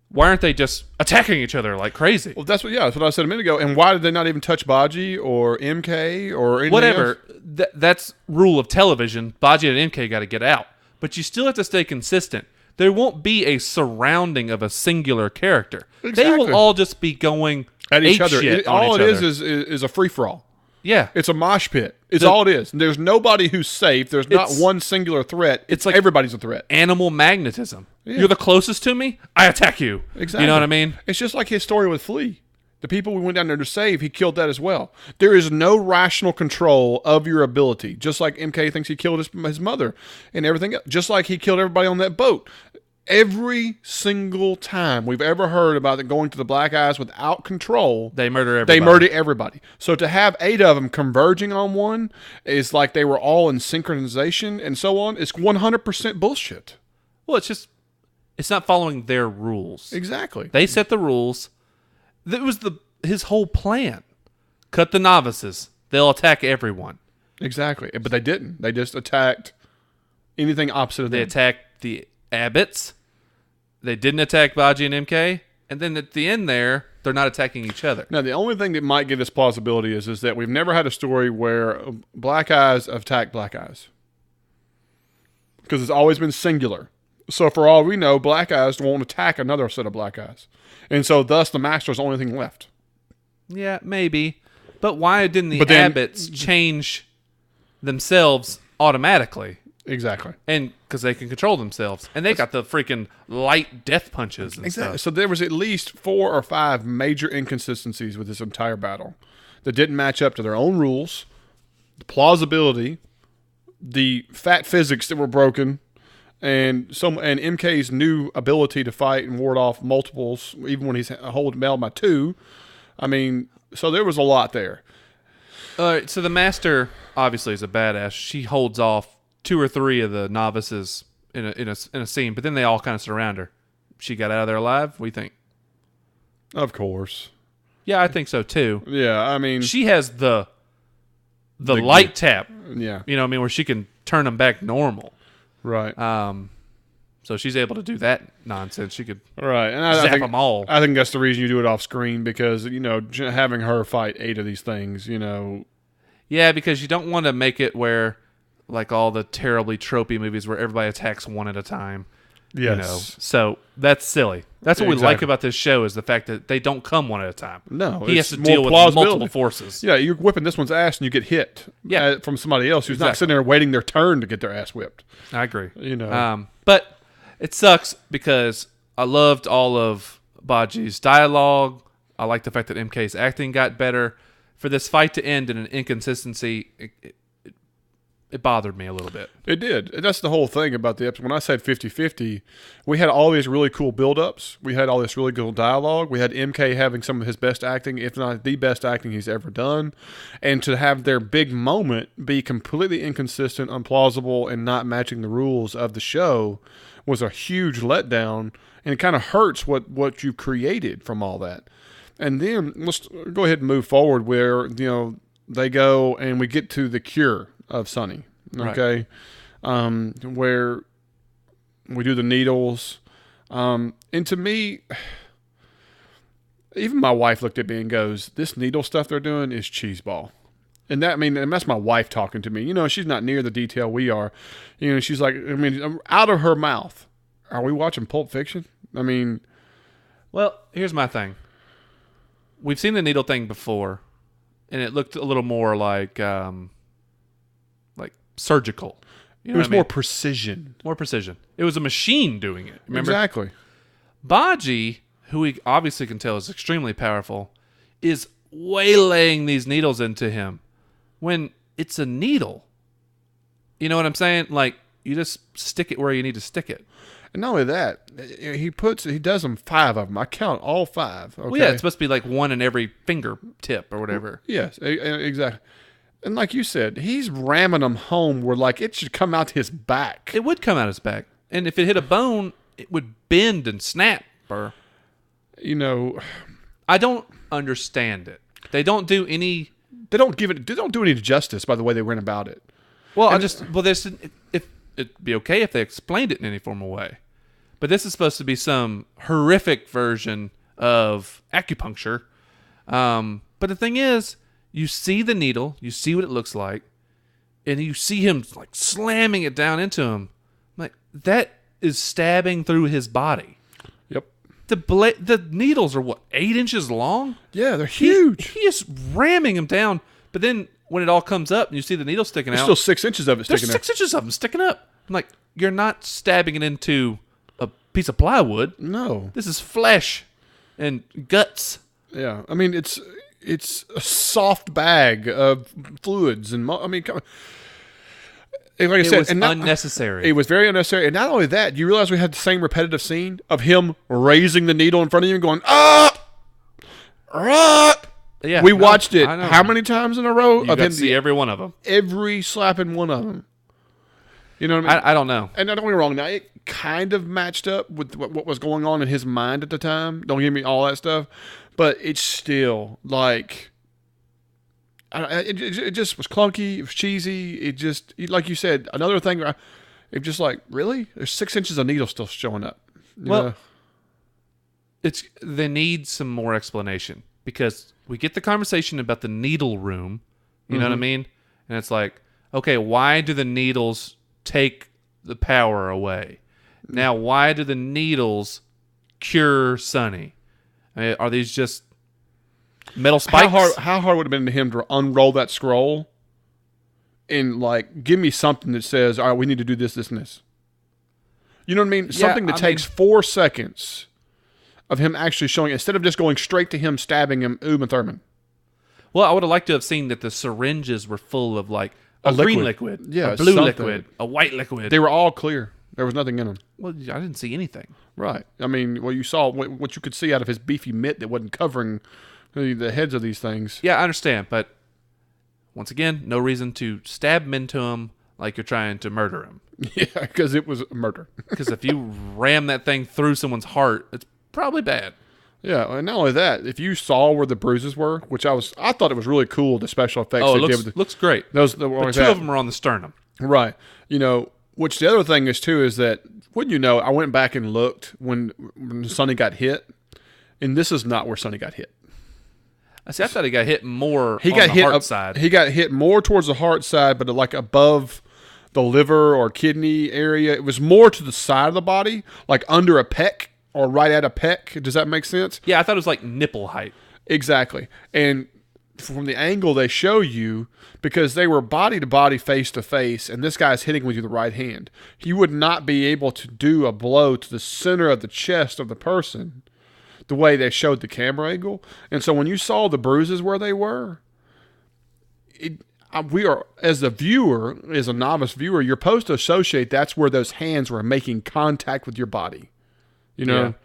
Why aren't they just attacking each other like crazy? Well, that's what I said a minute ago. And why did they not even touch Bajji or MK or anything whatever? else? That's rule of television. Bajji and MK got to get out. But you still have to stay consistent. There won't be a surrounding of a singular character. Exactly. They will all just be going at each other. All it is is a free-for-all. Yeah. It's a mosh pit. It's all it is. There's nobody who's safe. There's not one singular threat. It's like everybody's a threat. Animal magnetism. Yeah. You're the closest to me, I attack you. Exactly. You know what I mean? It's just like his story with Flea. The people we went down there to save, he killed that as well. There is no rational control of your ability. Just like MK thinks he killed his mother and everything else. Just like he killed everybody on that boat. Every single time we've ever heard about it going to the Black Eyes without control, they murder everybody. They murder everybody. So to have 8 of them converging on one is like they were all in synchronization and so on. It's 100% bullshit. Well, it's not following their rules. Exactly. They set the rules. That was his whole plan. Cut the novices. They'll attack everyone. Exactly. But they didn't. They just attacked anything opposite of them. They attacked the abbots. They didn't attack Bajji and MK. And then at the end there, they're not attacking each other. Now, the only thing that might give this plausibility is that we've never had a story where Black Eyes attack Black Eyes. Because it's always been singular. So for all we know, Black Eyes won't attack another set of Black Eyes. And so thus the Master's the only thing left. Yeah, maybe. But why didn't the abbots change themselves automatically? Exactly. And because they can control themselves. And they got the freaking light death punches and stuff. So there was at least 4 or 5 major inconsistencies with this entire battle that didn't match up to their own rules, the plausibility, the fat physics that were broken, and MK's new ability to fight and ward off multiples, even when he's held by 2. I mean, so there was a lot there. All right, so the Master obviously is a badass. She holds off 2 or 3 of the novices in a scene, but then they all kind of surround her. She got out of there alive? What do you think? Of course. Yeah, I think so too. Yeah, I mean, she has the light tap. Yeah, you know what I mean, where she can turn them back normal. Right. So she's able to do that nonsense. She could and I zap think, them all. I think that's the reason you do it off screen because, having her fight 8 of these things, Yeah, because you don't want to make it where, like all the terribly tropey movies where everybody attacks one at a time. Yes. So that's silly. That's what we like about this show is the fact that they don't come one at a time. No. He has to deal with multiple forces. Yeah, you're whipping this one's ass and you get hit from somebody else who's not sitting there waiting their turn to get their ass whipped. I agree. But it sucks because I loved all of Bajji's dialogue. I like the fact that MK's acting got better. For this fight to end in an inconsistency, it bothered me a little bit. It did. That's the whole thing about the episode. When I said 50-50, we had all these really cool build-ups. We had all this really cool dialogue. We had MK having some of his best acting, if not the best acting he's ever done. And to have their big moment be completely inconsistent, implausible, and not matching the rules of the show was a huge letdown. And it kind of hurts what you created from all that. And then let's go ahead and move forward where, they go and we get to the cure of Sonny, okay? Right. Where we do the needles. And to me, even my wife looked at me and goes, "This needle stuff they're doing is cheeseball." And that's my wife talking to me. You know, she's not near the detail we are. You know, she's like, I mean, out of her mouth, are we watching Pulp Fiction? I mean, well, here's my thing. We've seen the needle thing before, and it looked a little more like surgical. You know it was more precision. More precision. It was a machine doing it. Remember? Exactly. Bajji, who we obviously can tell is extremely powerful, is waylaying these needles into him when it's a needle. You know what I'm saying? Like, you just stick it where you need to stick it. And not only that, he does them 5 of them. I count all 5. Okay? Well, yeah, it's supposed to be like one in every fingertip or whatever. Yes, exactly. And like you said, he's ramming them home where like it should come out his back. It would come out his back. And if it hit a bone, it would bend and snap, Burr. You know, I don't understand it. They don't do any... They don't do any justice by the way they went about it. Well, it'd be okay if they explained it in any formal way. But this is supposed to be some horrific version of acupuncture. But the thing is, you see the needle, you see what it looks like, and you see him like slamming it down into him. Like, that is stabbing through his body. Yep. The needles are what, 8 inches long? Yeah, they're huge. He is ramming him down. But then when it all comes up and you see the needle sticking out, there's still 6 inches of it sticking out. There's 6 inches of them sticking up. I'm like, you're not stabbing it into a piece of plywood. No. This is flesh and guts. Yeah. I mean, it's a soft bag of fluids and I mean, come on. Like I said, it was unnecessary. It was very unnecessary. And not only that, you realize we had the same repetitive scene of him raising the needle in front of you and going, Yeah, we watched it how many times in a row? You got to see every one of them. Every slapping one of them. You know what I mean? I don't know. And don't get me wrong. Now, it kind of matched up with what was going on in his mind at the time. Don't give me all that stuff. But it's still like... It just was clunky. It was cheesy. It just, like you said, another thing. It just like, really? There's 6 inches of needle still showing up. Well, they need some more explanation because we get the conversation about the needle room. You know what I mean? And it's like, okay, why do the needles take the power away? Now, why do the needles cure Sonny? I mean, are these just metal spikes? How hard would it have been to him to unroll that scroll and like give me something that says, all right, we need to do this, this, and this. You know what I mean? Something that takes 4 seconds of him actually showing, instead of just going straight to him, stabbing him, Uma Thurman. Well, I would have liked to have seen that the syringes were full of like a green liquid, yeah, a blue liquid, a white liquid. They were all clear. There was nothing in them. Well, I didn't see anything. Right. I mean, well, you saw what you could see out of his beefy mitt that wasn't covering the heads of these things. Yeah, I understand, but once again, no reason to stab him into him like you're trying to murder him. Yeah, because it was murder. Because if you ram that thing through someone's heart, it's probably bad. Yeah, and not only that, if you saw where the bruises were, which I thought it was really cool, the special effects. Oh, it looks great. But 2 of them are on the sternum. Right. You know, which the other thing is too is that, wouldn't you know, I went back and looked when Sonny got hit, and this is not where Sonny got hit. I thought he got hit more on the heart side. He got hit more towards the heart side, but like above the liver or kidney area. It was more to the side of the body, like under a pec or right at a pec. Does that make sense? Yeah, I thought it was like nipple height. Exactly. And from the angle they show you, because they were body to body, face to face, and this guy's hitting with you the right hand, he would not be able to do a blow to the center of the chest of the person the way they showed the camera angle. And so when you saw the bruises where they were, we are, as a viewer, as a novice viewer, you're supposed to associate that's where those hands were making contact with your body. You know?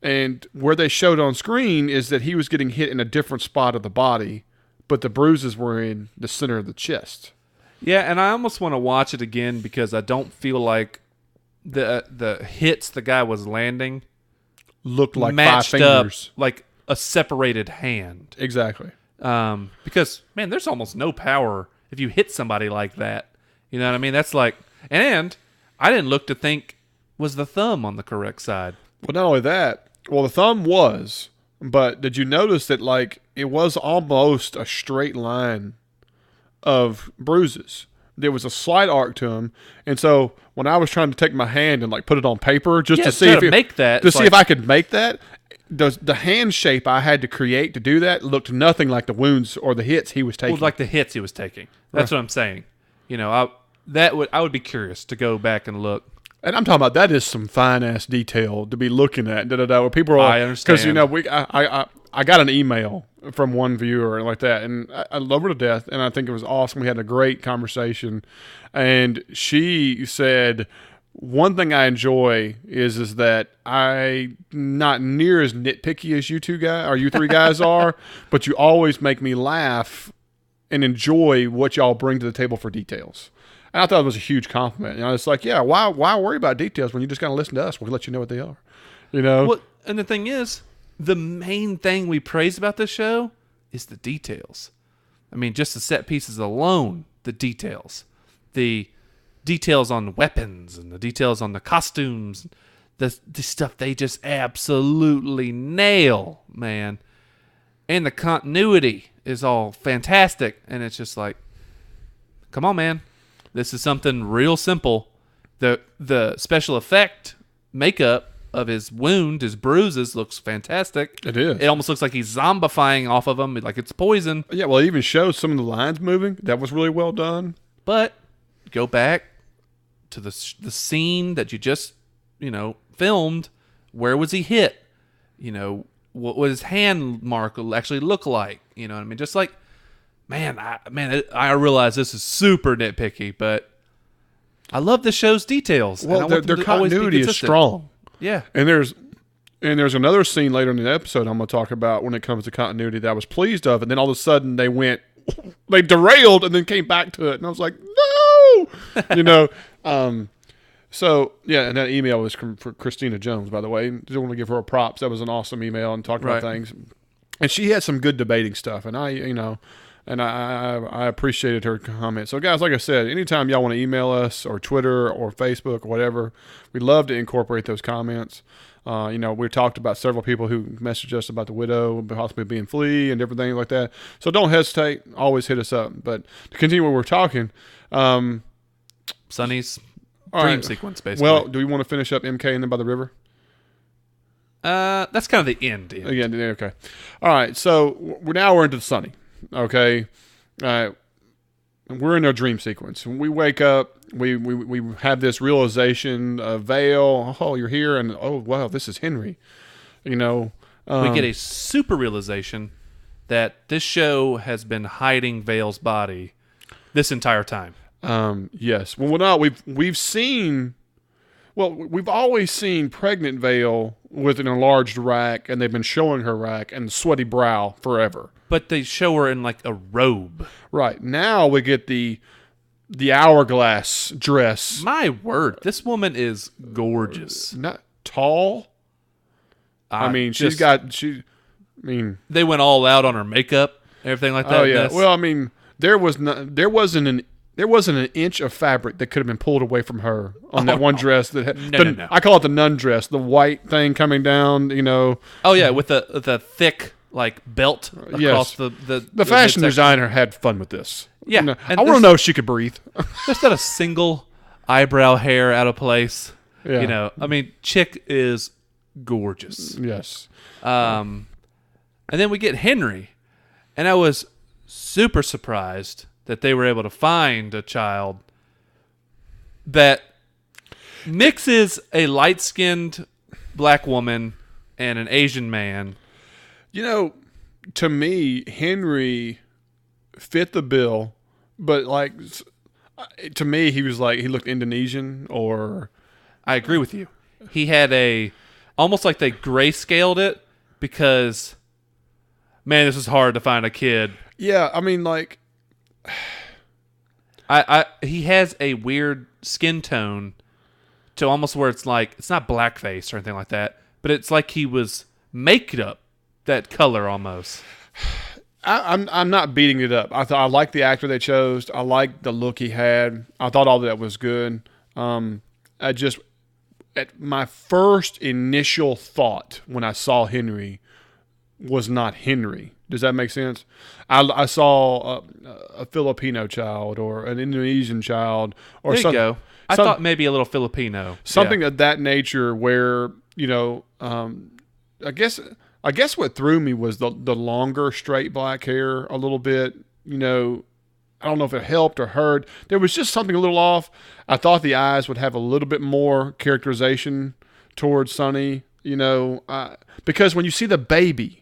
Yeah. And where they showed on screen is that he was getting hit in a different spot of the body, but the bruises were in the center of the chest. Yeah, and I almost want to watch it again because I don't feel like the hits the guy was landing looked like matched 5 fingers. Up like a separated hand. Exactly. Because, man, there's almost no power if you hit somebody like that. You know what I mean? That's like, and I didn't look to think, was the thumb on the correct side? Well, not only that, well, the thumb was, But did you notice that, like, it was almost a straight line of bruises? There was a slight arc to them, and so when I was trying to take my hand and like put it on paper just to see if if I could make that, the hand shape I had to create to do that looked nothing like the wounds or the hits he was taking. Well, like the hits he was taking. That's what I'm saying. You know, I would be curious to go back and look. And I'm talking about that is some fine ass detail to be looking at. Where people are, I understand, because you know I got an email from one viewer like that, and I love her to death, and I think it was awesome. We had a great conversation, and she said, one thing I enjoy is that I'm not near as nitpicky as you three guys are, but you always make me laugh and enjoy what y'all bring to the table for details. And I thought it was a huge compliment. You know, it's like, yeah, why worry about details when you just got to listen to us? We'll let you know what they are. You know? Well, and the thing is, the main thing we praise about this show is the details. I mean, just the set pieces alone, the details. The details on weapons and the details on the costumes. The stuff they just absolutely nail, man. And the continuity is all fantastic. And it's just like, come on, man. This is something real simple. The special effect makeup of his wound, his bruises, looks fantastic. It is. It almost looks like he's zombifying off of him, like it's poison. Yeah, well, it even shows some of the lines moving. That was really well done. But go back to the scene that you just, filmed. Where was he hit? What would his hand mark actually look like? You know what I mean? Just like, I realize this is super nitpicky, but I love the show's details. Well, their continuity is strong. Yeah. And there's another scene later in the episode I'm going to talk about when it comes to continuity that I was pleased of, and then all of a sudden they derailed and then came back to it, and I was like, no! So, yeah, and that email was for Christina Jones, by the way. Just want to give her a props. That was an awesome email and talked about things. And she had some good debating stuff, and I appreciated her comment. So, guys, like I said, anytime y'all want to email us or Twitter or Facebook or whatever, we'd love to incorporate those comments. We talked about several people who messaged us about the widow possibly being flea and different things like that. So don't hesitate. Always hit us up. But to continue what we're talking, Sonny's dream sequence, basically. Well, do we want to finish up MK and then by the river? That's kind of the end. Again, okay. All right. So we're into the Sonny. Okay. We're in our dream sequence. When we wake up, we have this realization of Vale. Oh, you're here, and oh wow, this is Henry. We get a super realization that this show has been hiding Vale's body this entire time. Yes. Well, we've seen. Well, we've always seen pregnant Vale with an enlarged rack, and they've been showing her rack and the sweaty brow forever. But they show her in like a robe. Right. Now we get the hourglass dress. My word, this woman is gorgeous. Not tall. They went all out on her makeup, everything like that. Oh yeah. Well, there wasn't an inch of fabric that could have been pulled away from her on that one dress. No. I call it the nun dress, the white thing coming down. Oh yeah, with the thick belt across the fashion designer had fun with this. Yeah, I want to know if she could breathe. There's not a single eyebrow hair out of place. Yeah. Chick is gorgeous. Yes. And then we get Henry, and I was super surprised that they were able to find a child that mixes a light-skinned black woman and an Asian man. To me, Henry fit the bill, but to me, he looked Indonesian or. I agree with you. He had almost like they grayscaled it because, man, this is hard to find a kid. Yeah, he has a weird skin tone to almost where it's like, it's not blackface or anything like that, but it's like he was maked up that color almost. I'm not beating it up. I like the actor they chose. I like the look he had. I thought all that was good. At my first initial thought when I saw Henry was not Henry. Does that make sense? I saw a Filipino child or an Indonesian child or there you go. I thought maybe a little Filipino. Something of that nature where, I guess what threw me was the longer straight black hair a little bit. I don't know if it helped or hurt. There was just something a little off. I thought the eyes would have a little bit more characterization towards Sonny, because when you see the baby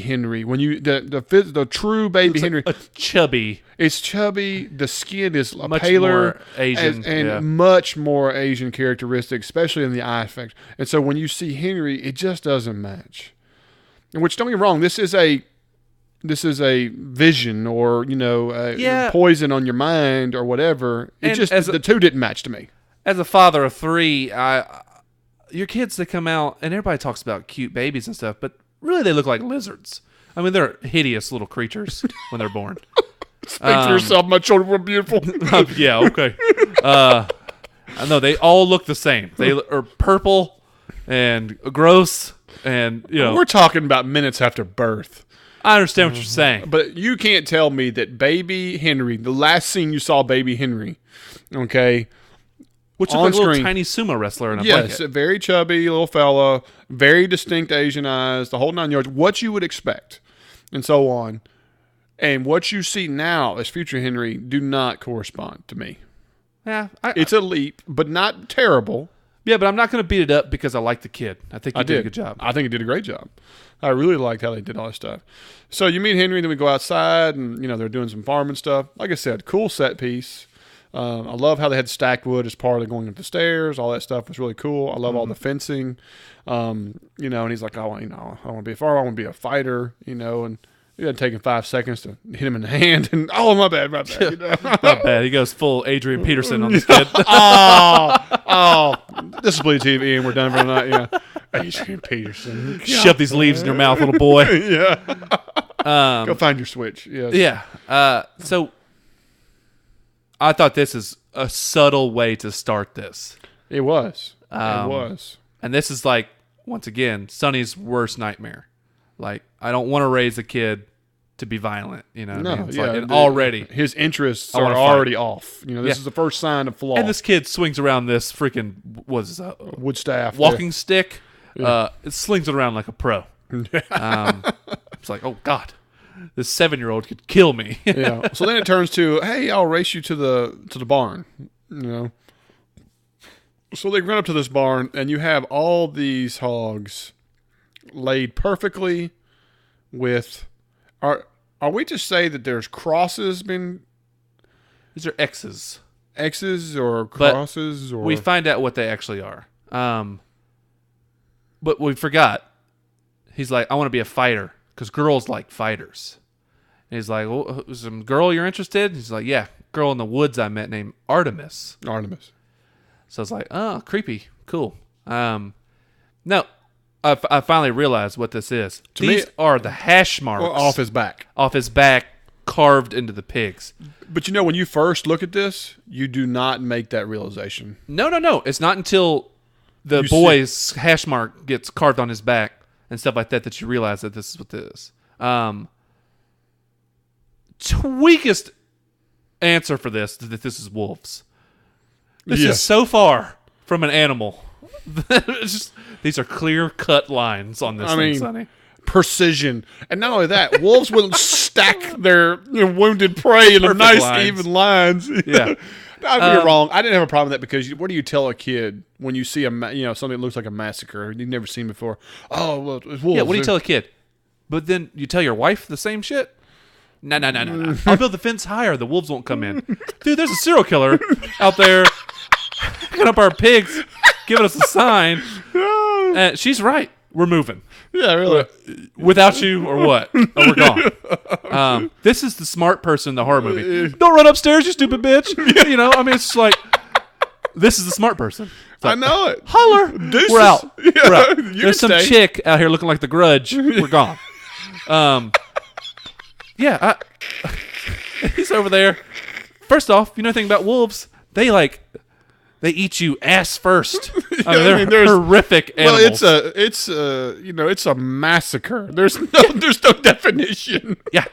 Henry, when you the true baby Henry, chubby. It's chubby. The skin is much paler, more Asian, and much more Asian characteristics, especially in the eye effect. And so when you see Henry, it just doesn't match. Which, don't get me wrong, this is a vision or poison on your mind or whatever. The two didn't match to me. As a father of 3, your kids, they come out and everybody talks about cute babies and stuff, but really they look like lizards. I mean, they're hideous little creatures when they're born. Speak for yourself. My children were beautiful. Yeah, okay. I know they all look the same. They are purple and gross, and we're talking about minutes after birth. I understand what you're saying, but you can't tell me that baby Henry, the last scene you saw baby Henry, okay, which looked like a little tiny sumo wrestler in a blanket. Yes, a very chubby little fella, very distinct Asian eyes, the whole 9 yards, what you would expect, and so on. And what you see now as future Henry do not correspond to me. Yeah. It's a leap, but not terrible. Yeah, but I'm not going to beat it up because I like the kid. I think he did a good job. I think he did a great job. I really liked how they did all this stuff. So you meet Henry, then we go outside, and they're doing some farming stuff. Like I said, cool set piece. I love how they had stacked wood as part of going up the stairs. All that stuff was really cool. I love all the fencing. And he's like, I don't want to be a farmer. I want to be a fighter, and it had taken 5 seconds to hit him in the hand. And, my bad. Not bad. He goes full Adrian Peterson on this kid. This is Blue TV, and we're done for the night. Yeah. Adrian Peterson. Shove these leaves in your mouth, little boy. Yeah. Go find your switch. Yes. Yeah. So I thought this is a subtle way to start this. It was. It was. And this is like, once again, Sonny's worst nightmare. Like, I don't want to raise a kid to be violent, already his interests are already off. This is the first sign of flaw. And this kid swings around this freaking wood staff, walking stick. It slings it around like a pro. It's like, oh God, this 7-year-old could kill me. Yeah. So then it turns to, hey, I'll race you to the barn. So they run up to this barn, and you have all these hogs laid perfectly with. Are we to say that there's crosses been? These are X's. X's or crosses, or we find out what they actually are. But we forgot. He's like, I want to be a fighter because girls like fighters. And he's like, well, some girl you're interested? He's like, yeah, girl in the woods I met named Artemis. So it's like, oh, creepy, cool. No. I finally realized what this is. These are the hash marks off his back, carved into the pigs. But when you first look at this, you do not make that realization. No. It's not until the boy's hash mark gets carved on his back and stuff like that you realize that this is what this is. Weakest answer for this is that this is wolves. This is so far from an animal. These are clear-cut lines on this thing, Sonny. Precision. And not only that, wolves will stack their wounded prey in nice, even lines. Yeah. I'd be wrong. I didn't have a problem with that because what do you tell a kid when you see something that looks like a massacre you've never seen before? Oh, well, it's wolves. Yeah, what do you tell a kid? But then you tell your wife the same shit? No. I'll build the fence higher. The wolves won't come in. Dude, there's a serial killer out there picking up our pigs, giving us a sign. And she's right. We're moving. Yeah, really. Without you or what? Oh, we're gone. This is the smart person in the horror movie. Don't run upstairs, you stupid bitch. It's like, this is the smart person. Like, I know it. Holler. Deuces. We're out. Yeah, we're out. There's some chick out here looking like the Grudge. We're gone. He's over there. First off, you know anything about wolves? They They eat you ass first. They're horrific animals. Well, it's a massacre. There's no definition. Yeah.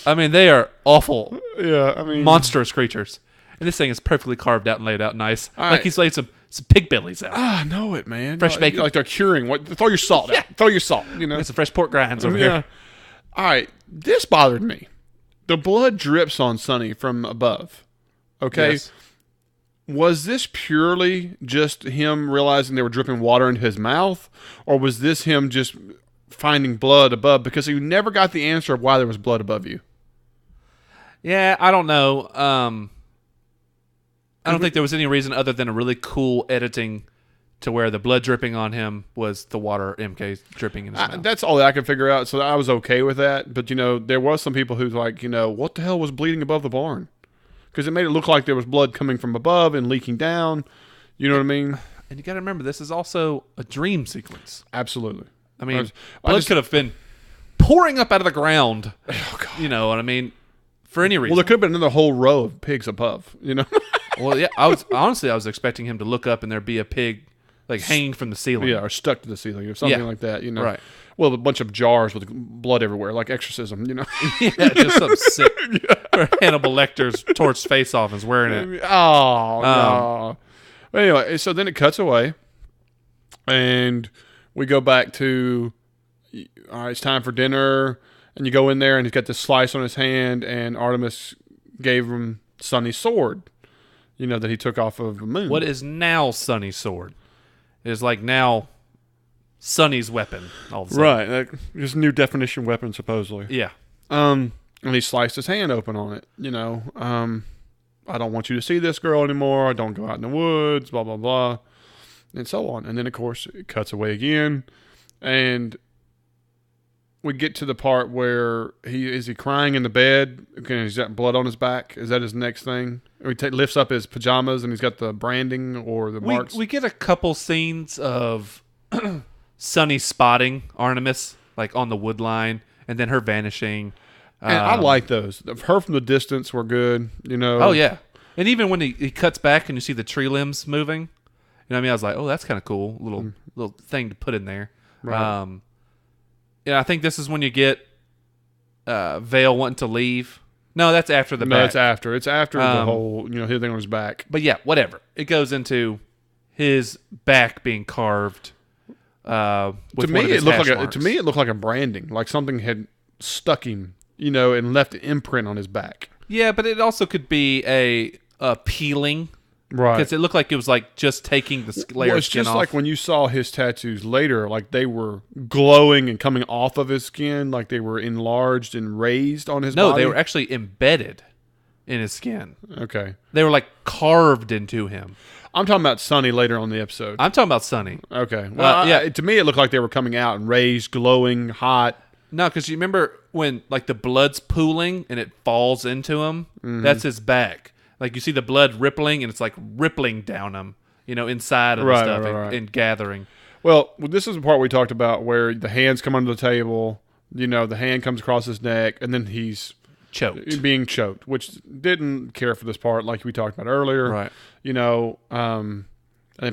I mean, they are awful. Yeah, I mean, monstrous creatures. And this thing is perfectly carved out and laid out nice. Right. He's laid some pig bellies out. I know it, man. Fresh bacon. Like they're curing. Throw your salt out. Throw your salt, There's some fresh pork grinds over here. All right. This bothered me. The blood drips on Sonny from above. Okay? Yes. Was this purely just him realizing they were dripping water into his mouth? Or was this him just finding blood above? Because you never got the answer of why there was blood above you. Yeah, I don't know. I don't think there was any reason other than a really cool editing to where the blood dripping on him was the water MK dripping in his mouth. That's all that I could figure out, so I was okay with that. But, there was some people who's like, what the hell was bleeding above the barn? Because it made it look like there was blood coming from above and leaking down. You know what I mean? And you got to remember, this is also a dream sequence. Absolutely. I mean, blood could have been pouring up out of the ground. Oh, God. You know what I mean? For any reason. Well, there could have been another whole row of pigs above, Well, yeah, I was expecting him to look up and there'd be a pig hanging from the ceiling. Yeah, or stuck to the ceiling or something like that, Right. Well, a bunch of jars with blood everywhere, like exorcism, Yeah, just some sick. Or Hannibal Lecter's torched face off and is wearing it. Oh, no. But anyway, so then it cuts away, and we go back to, all right, it's time for dinner, and you go in there, and he's got this slice on his hand, and Artemis gave him Sonny's sword, that he took off of the moon. What is now Sonny's sword? It is now Sonny's weapon. All of a sudden. Right, just new definition weapon, supposedly. Yeah. And he sliced his hand open on it, I don't want you to see this girl anymore. I don't go out in the woods, blah, blah, blah, and so on. And then, of course, it cuts away again, and we get to the part where is he crying in the bed? Okay, he's got blood on his back. Is that his next thing? Or he lifts up his pajamas and he's got the branding or the marks. We get a couple scenes of Sonny spotting Artemis on the wood line, and then her vanishing. And I like those. Her from the distance were good. Oh yeah, and even when he cuts back and you see the tree limbs moving, I was like, oh, that's kind of cool. Little thing to put in there. Right. Yeah, I think this is when you get Vale wanting to leave. No, that's after the back. No, it's after. It's after the whole, his thing on his back. But yeah, whatever. It goes into his back being carved. With one of his hash marks. To me, it looked like a branding, like something had stuck him, and left an imprint on his back. Yeah, but it also could be a peeling. Right. Because it looked like it was just taking the layer of skin off. It's just like when you saw his tattoos later, they were glowing and coming off of his skin, like they were enlarged and raised on his body. No, they were actually embedded in his skin. Okay. They were carved into him. I'm talking about Sonny later on in the episode. I'm talking about Sonny. Okay. Well, to me, it looked like they were coming out and raised, glowing, hot. No, because you remember when the blood's pooling and it falls into him? Mm-hmm. That's his back. You see the blood rippling, and it's rippling down him, inside of the stuff and gathering. Well, this is the part we talked about where the hands come under the table, the hand comes across his neck, and then he's being choked, which didn't care for this part like we talked about earlier. Right. And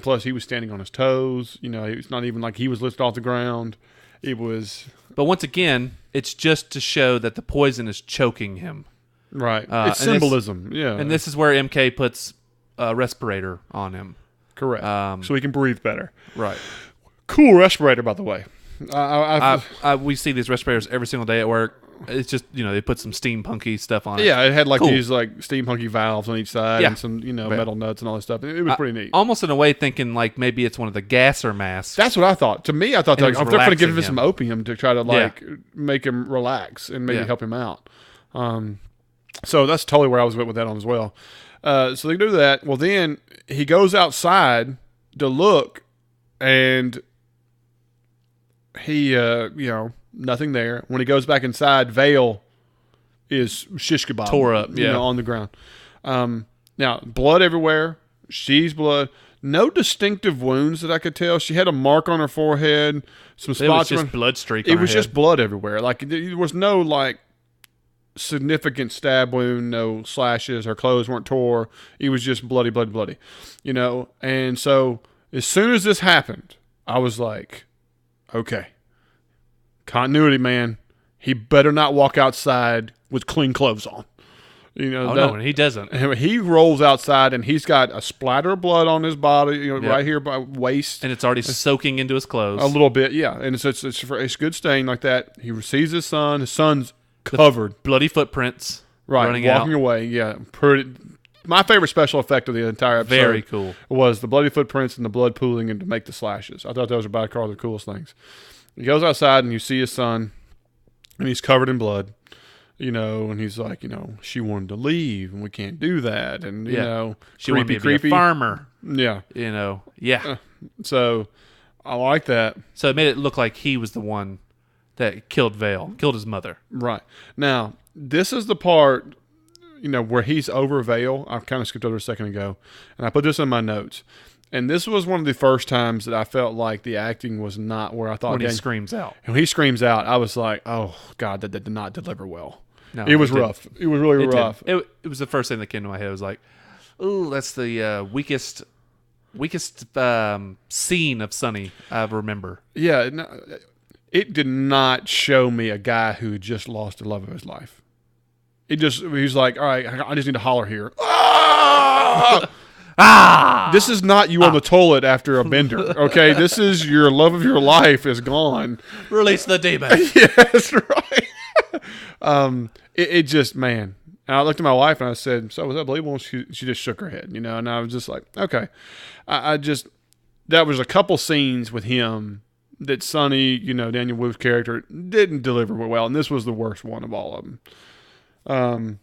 plus he was standing on his toes. It's not even like he was lifted off the ground. It was... But once again, it's just to show that the poison is choking him. Right. It's symbolism, yeah. And this is where MK puts a respirator on him. Correct. So he can breathe better. Right. Cool respirator, by the way. We see these respirators every single day at work. It's just, they put some steampunky stuff on it. Yeah, it had these steampunky valves on each side and some, metal nuts and all that stuff. It was pretty neat. Almost in a way thinking maybe it's one of the gasser masks. That's what I thought. To me, I thought they're going to give him some opium to try to make him relax and maybe help him out. So that's totally where I was with that on as well. So they do that. Well, then he goes outside to look, and he, nothing there. When he goes back inside, Vale is shish kebab. Tore up, on the ground. Now, blood everywhere. She's blood. No distinctive wounds that I could tell. She had a mark on her forehead. Some spots. It was just blood streak. It was just blood everywhere. There was no significant stab wound, no slashes. Her clothes weren't tore. He was just bloody, bloody, bloody. And so as soon as this happened, I was like, okay, continuity, man. He better not walk outside with clean clothes on. No, and he doesn't. He rolls outside and he's got a splatter of blood on his body, right here by waist, and it's already soaking into his clothes a little bit. Yeah, and it's a good stain like that. He sees his son. His son's covered, bloody footprints, right, running walking out. away. Yeah, pretty. My favorite special effect of the entire episode, very cool, was the bloody footprints and the blood pooling and to make the slashes. I thought those were by far the coolest things. He goes outside and you see his son, and he's covered in blood. And he's like, she wanted to leave, and we can't do that, and she wanted me to be a farmer. Yeah, yeah. So I like that. So it made it look like he was the one that killed his mother. Right. Now, this is the part, where he's over Vale. I kind of skipped over a second ago, and I put this in my notes. And this was one of the first times that I felt like the acting was not where I thought. When he screams out. When he screams out, I was like, oh, God, that did not deliver well. No, it was rough. It was really rough. It was the first thing that came to my head. It was like, ooh, that's the weakest scene of Sonny I remember. Yeah, it did not show me a guy who just lost the love of his life. He's like, all right, I just need to holler here. Ah! This is not you on the toilet after a bender, okay? This is your love of your life is gone. Release the demon. Yes, right. It just, man. And I looked at my wife and I said, so was that believable? She just shook her head, and I was just like, okay. That was a couple scenes with him that Sonny, Daniel Wu's character, didn't deliver well, and this was the worst one of all of them.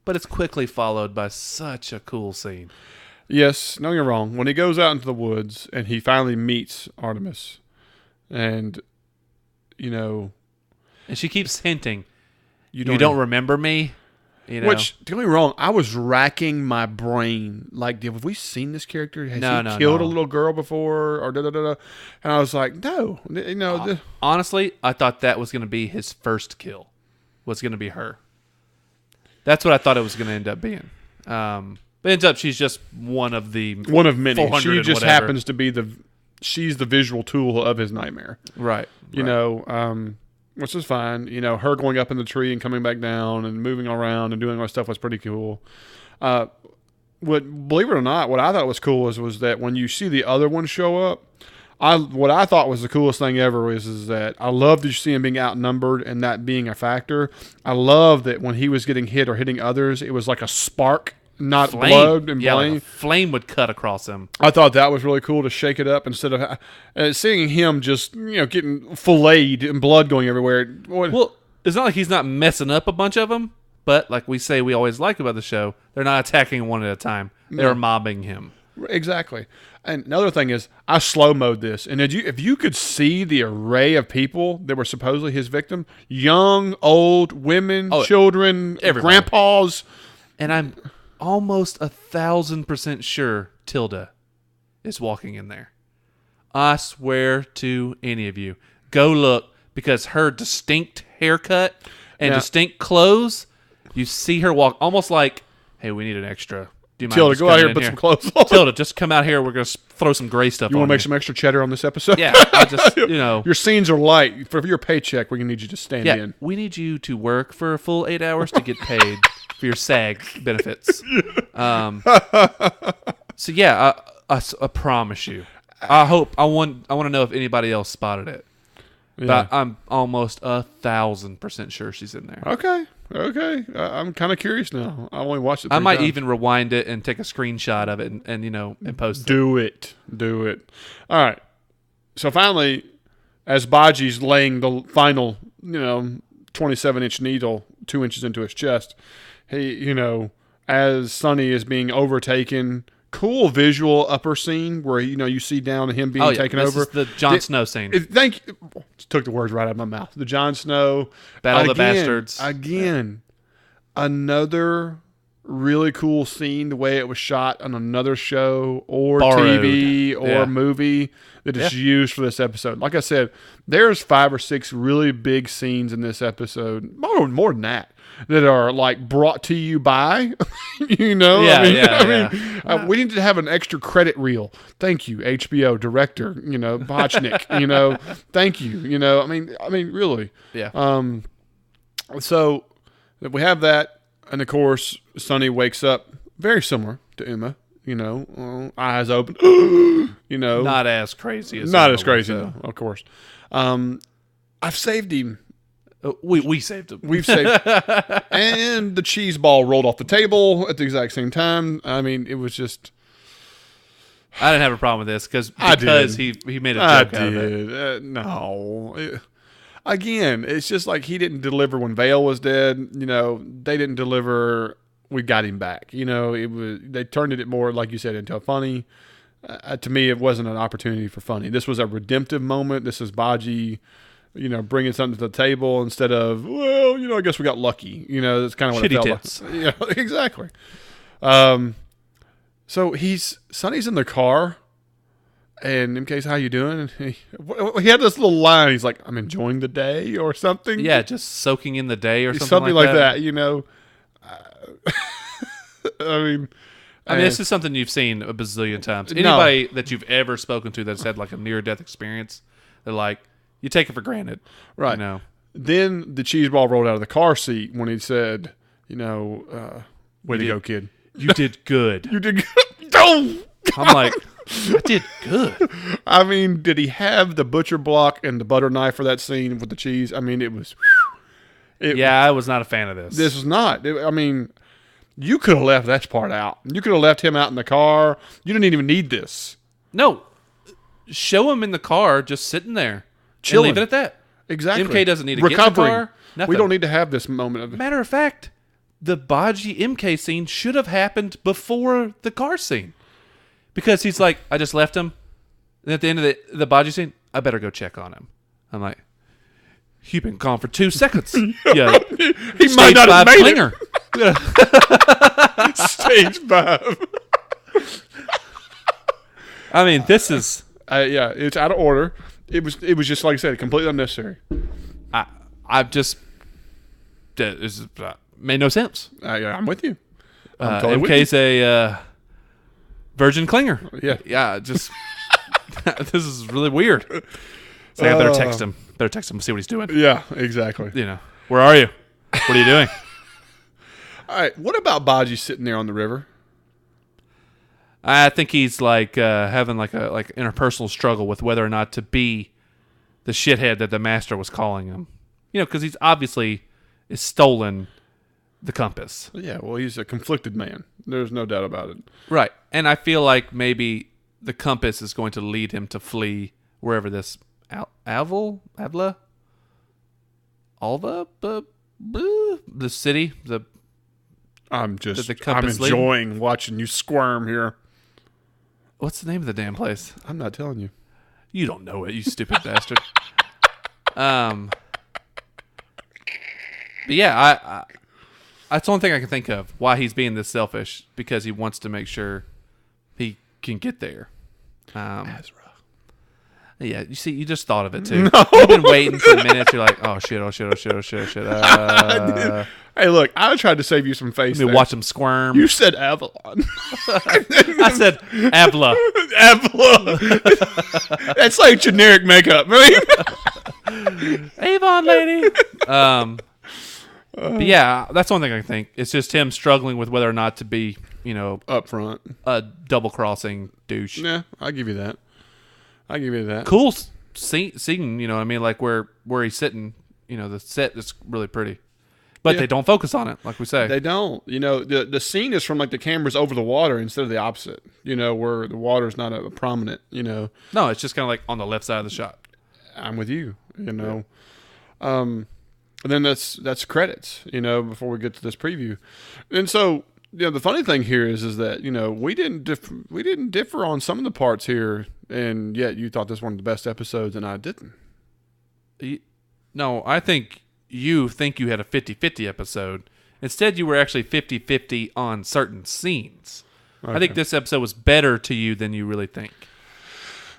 But it's quickly followed by such a cool scene. Yes, don't get me wrong. When he goes out into the woods and he finally meets Artemis, and, and she keeps hinting, you don't don't remember me? Which, don't get me wrong, I was racking my brain. Like, have we seen this character? Has he killed a little girl before? Or da-da-da-da? And I was like, no. Honestly, I thought that was going to be his first kill. Was going to be her. That's what I thought it was going to end up being. But ends up she's just one of many. She just happens to be she's the visual tool of his nightmare. Right. Which is fine. Her going up in the tree and coming back down and moving around and doing all that stuff was pretty cool. Believe it or not, what I thought was cool was that when you see the other one show up, what I thought was the coolest thing ever is that I loved to see him being outnumbered and that being a factor. I love that when he was getting hit or hitting others, it was like a spark. Not flame. Blood and flame. Like a flame would cut across him. I thought that was really cool to shake it up instead of seeing him just getting filleted and blood going everywhere. Well, it's not like he's not messing up a bunch of them, but like we say, we always like about the show, they're not attacking one at a time. They're mobbing him. Exactly. And another thing is, I slow-mode this, and if you could see the array of people that were supposedly his victim, young, old, women, children, everybody. Grandpas, and I'm almost 1,000% sure Tilda is walking in there. I swear to any of you, go look, because her distinct haircut and distinct clothes, you see her walk almost like, hey, we need an extra. Do you mind Tilda, go out here and put some clothes on. Tilda, just come out here. We're going to throw some gray stuff on you. Want to make some extra cheddar on this episode? Yeah. I just, Your scenes are light. For your paycheck, we're going to need you to stand in. We need you to work for a full 8 hours to get paid. For your SAG benefits. So yeah, I promise you. I want to know if anybody else spotted it. Yeah. But I'm almost 1,000% sure she's in there. Okay. I'm kind of curious now. I only watched it. I might even rewind it and take a screenshot of it and post it. Do it. All right. So finally, as Bajji's laying the final, 27-inch needle 2 inches into his chest, he, as Sonny is being overtaken, cool visual upper scene where, you see down him being taken over. This is the Jon Snow scene. Thank you. Took the words right out of my mouth. The Jon Snow. Battle of the Bastards. Again, another really cool scene, the way it was shot on another show or Borrowed. TV or movie that is used for this episode. Like I said, there's 5 or 6 really big scenes in this episode, more than that are like brought to you by, you know. We need to have an extra credit reel. Thank you, HBO director, you know, Bochnik, you know, thank you, you know. I mean, really. Yeah. So we have that. And of course, Sonny wakes up very similar to Uma, you know, eyes open, you know. Not as crazy as no, of course. I've saved him. We saved him. We've saved and the cheese ball rolled off the table at the exact same time. I mean, it was just... I didn't have a problem with this because he made a joke out of it. No. Again, it's just like he didn't deliver when Vale was dead. You know, they didn't deliver. We got him back. You know, they turned it more, like you said, into a funny. To me, it wasn't an opportunity for funny. This was a redemptive moment. This is Bajji, you know, bringing something to the table instead of, well, you know, I guess we got lucky. You know, that's kind of what shitty it felt tits. like. Yeah, exactly. So Sonny's in the car. And MK's, how you doing? And he had this little line. He's like, I'm enjoying the day or something. Yeah, just soaking in the day or something like that. You know. I mean, this is something you've seen a bazillion times. Anybody that you've ever spoken to that's had like a near-death experience, they're like, you take it for granted. Right. You know. Then the cheese ball rolled out of the car seat when he said, you know, way to go, kid. You did good. You did good. Oh! I'm like... I did good. I mean, did he have the butcher block and the butter knife for that scene with the cheese? I mean, it was... I was not a fan of this. This was not. I mean, you could have left that part out. You could have left him out in the car. You didn't even need this. No. Show him in the car just sitting there. Chilling. And leave it at that. Exactly. MK doesn't need to get in the car. Nothing. We don't need to have this moment of... Matter of fact, the Bajji MK scene should have happened before the car scene. Because he's like, I just left him. And at the end of the Bajji scene, I better go check on him. I'm like, you've been gone for 2 seconds. Yeah. He might not have made clinger. it. Stage 5. I mean, this is... it's out of order. It was just, like I said, completely unnecessary. I've just... made no sense. I'm with you. I'm totally MK's a... virgin clinger. Yeah. Just this is really weird. So I better text him. See what he's doing. Yeah, exactly. You know, where are you? What are you doing? All right. What about Bajji sitting there on the river? I think he's like having like interpersonal struggle with whether or not to be the shithead that the master was calling him. You know, because he's obviously is stolen the compass. Yeah. Well, he's a conflicted man. There's no doubt about it. Right. And I feel like maybe the compass is going to lead him to flee wherever this Alva, the city, I'm enjoying watching you squirm here. What's the name of the damn place? I'm not telling you. You don't know it, you stupid bastard. But yeah, that's the only thing I can think of why he's being this selfish, because he wants to make sure he can get there. Ezra. Yeah, you see, you just thought of it too. No. You've been waiting for minutes. You're like, oh shit. Hey, look, I tried to save you some face. Let me watch him squirm. You said Avalon. I said Avla. Avla. That's like generic makeup, right? Avon lady. But yeah, that's one thing I think. It's just him struggling with whether or not to be, you know, up front, a double crossing douche. Yeah, I'll give you that. Cool scene, you know. I mean, like where he's sitting. You know, the set is really pretty, but they don't focus on it, like we say. They don't. You know, the scene is from like the camera's over the water instead of the opposite. You know, where the water's not a prominent. You know, no, it's just kind of like on the left side of the shot. I'm with you. You know, and then that's credits. You know, before we get to this preview, and so. Yeah, the funny thing here is that, you know, we didn't differ on some of the parts here, and yet you thought this was one of the best episodes, and I didn't. No, I think you had a 50-50 episode, Instead, you were actually 50-50 on certain scenes. Okay. I think this episode was better to you than you really think.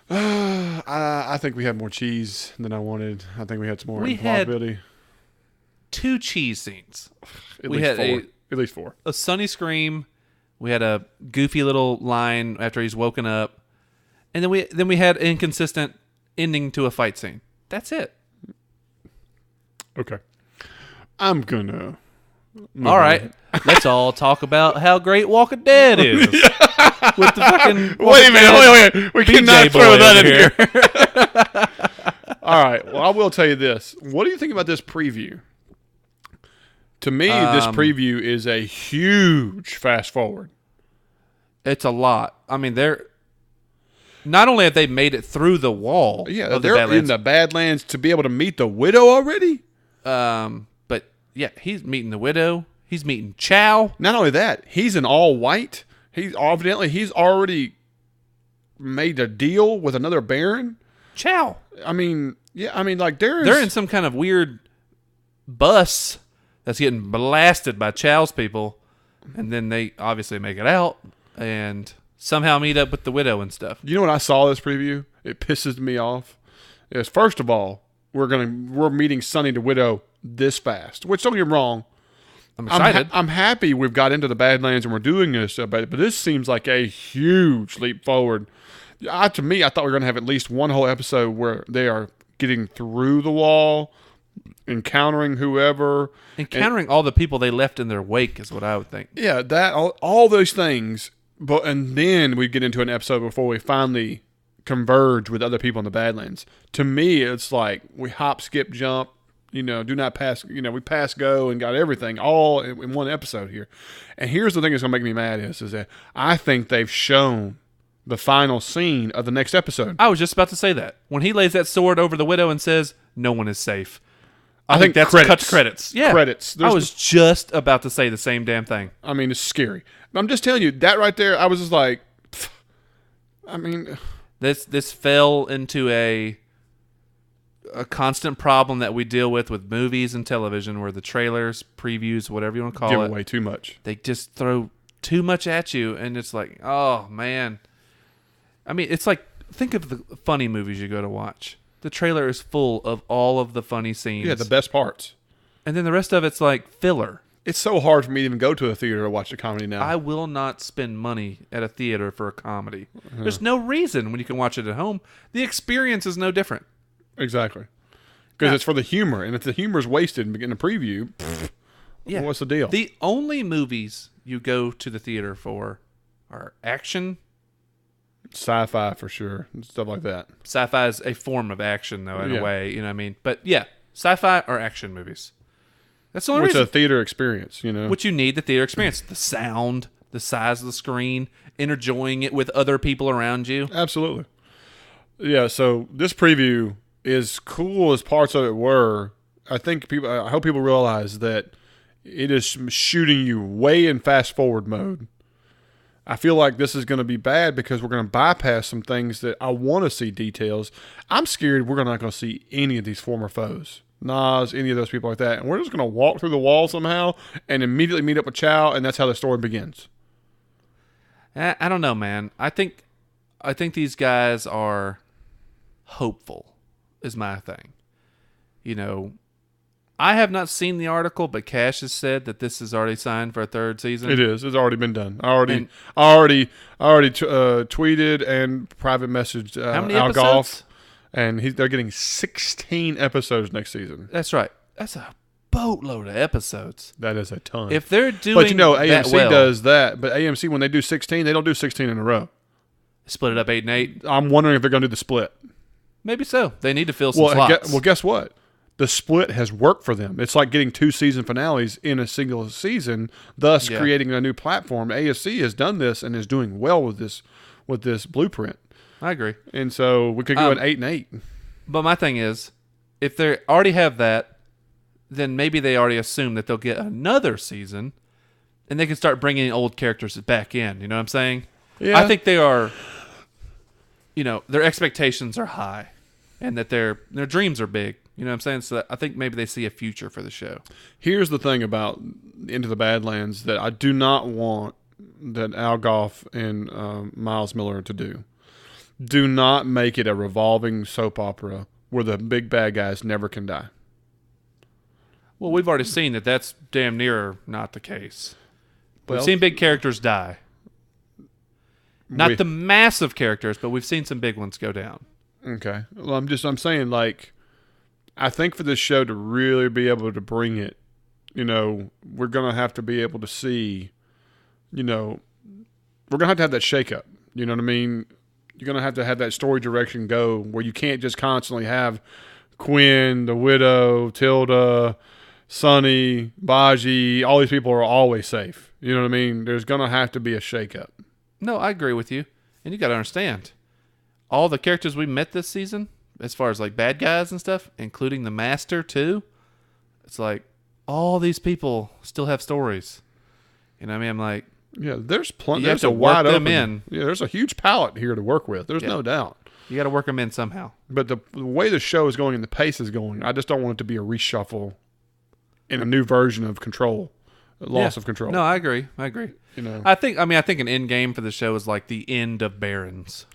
I think we had more cheese than I wanted. I think we had some more We had implausibility. 2 cheese scenes. At we least had 4. At least 4. A Sonny scream. We had a goofy little line after he's woken up. And then we had inconsistent ending to a fight scene. That's it. Okay. I'm gonna. All right. Let's all talk about how great Walking Dead is. With the fucking Wait a minute. Wait. We BJ cannot boy throw that in over here. All right. Well, I will tell you this. What do you think about this preview? To me, this preview is a huge fast forward. It's a lot. I mean, they're not only have they made it through the wall. Yeah, they're in the Badlands to be able to meet the widow already. But yeah, he's meeting the widow. He's meeting Chow. Not only that, he's in all white. He's already made a deal with another baron. Chow. Like they're in some kind of weird bus that's getting blasted by Chow's people, and then they obviously make it out and somehow meet up with the widow and stuff. You know what I saw this preview? It pisses me off. Is first of all, we're meeting Sonny the widow this fast. Which, don't get me wrong, I'm excited. I'm happy we've got into the Badlands and we're doing this, but this seems like a huge leap forward. To me, I thought we were going to have at least one whole episode where they are getting through the wall, encountering whoever. Encountering all the people they left in their wake is what I would think. Yeah, that all those things. And then we get into an episode before we finally converge with other people in the Badlands. To me, it's like we hop, skip, jump. Do not pass. We pass go and got everything all in one episode here. And here's the thing that's going to make me mad is that I think they've shown the final scene of the next episode. I was just about to say that. When he lays that sword over the widow and says, "No one is safe." I think that's credits. credits. Yeah. Credits. I was just about to say the same damn thing. I mean, it's scary. I'm just telling you, that right there, I was just like, This fell into a constant problem that we deal with movies and television, where the trailers, previews, whatever you want to call give it, away too much. They just throw too much at you, and it's like, oh man. I mean, it's like, think of the funny movies you go to watch. The trailer is full of all of the funny scenes. Yeah, the best parts. And then the rest of it's like filler. It's so hard for me to even go to a theater to watch a comedy now. I will not spend money at a theater for a comedy. There's no reason when you can watch it at home. The experience is no different. Exactly. Because it's for the humor. And if the humor is wasted in a preview, what's the deal? The only movies you go to the theater for are action. Sci-fi for sure. Stuff like that. Sci-fi is a form of action, though, in a way. You know what I mean? But yeah, sci-fi or action movies. That's the only reason. Which is a theater experience, Which you need the theater experience. The sound, the size of the screen, enjoying it with other people around you. Absolutely. Yeah, so this preview, as cool as parts of it were, I hope people realize that it is shooting you way in fast forward mode. I feel like this is going to be bad because we're going to bypass some things that I want to see details. I'm scared we're not going to see any of these former foes. Nas, any of those people like that. And we're just going to walk through the wall somehow and immediately meet up with Chow, and that's how the story begins. I don't know, man. I think these guys are hopeful is my thing. I have not seen the article, but Cash has said that this is already signed for a third season. It is. It's already been done. I already tweeted and private messaged how many Al episodes? Goff, and they're getting 16 episodes next season. That's right. That's a boatload of episodes. That is a ton. If they're doing, AMC does that, but AMC when they do 16, they don't do 16 in a row. Split it up 8 and 8. I'm wondering if they're going to do the split. Maybe so. They need to fill some slots. Guess what? The split has worked for them. It's like getting 2 season finales in a single season, thus creating a new platform. AFC has done this and is doing well with this blueprint. I agree. And so we could go an 8 and 8. But my thing is, if they already have that, then maybe they already assume that they'll get another season, and they can start bringing old characters back in. You know what I'm saying? Yeah. I think they are. Their expectations are high, and that their dreams are big. You know what I'm saying? So I think maybe they see a future for the show. Here's the thing about Into the Badlands that I do not want that Al Goff and Miles Miller to do. Do not make it a revolving soap opera where the big bad guys never can die. Well, we've already seen that that's damn near not the case. We've Well, seen big characters die. Not the massive characters, but we've seen some big ones go down. Okay. Well, I'm saying, like, I think for this show to really be able to bring it, we're going to have to be able to see, we're going to have that shakeup. You know what I mean? You're going to have that story direction go where you can't just constantly have Quinn, the widow, Tilda, Sonny, Bajji, all these people are always safe. You know what I mean? There's going to have to be a shakeup. No, I agree with you. And you got to understand, all the characters we met this season, as far as like bad guys and stuff, including the Master too, it's like all these people still have stories. You know what I mean? I'm like, yeah, there's plenty. You have There's to a wide work them open. in. Yeah, there's a huge palette here to work with. There's no doubt. You got to work them in somehow. But the way the show is going and the pace is going, I just don't want it to be a reshuffle in a new version of Control, loss of control. No, I agree. I think an end game for the show is like the end of Barons.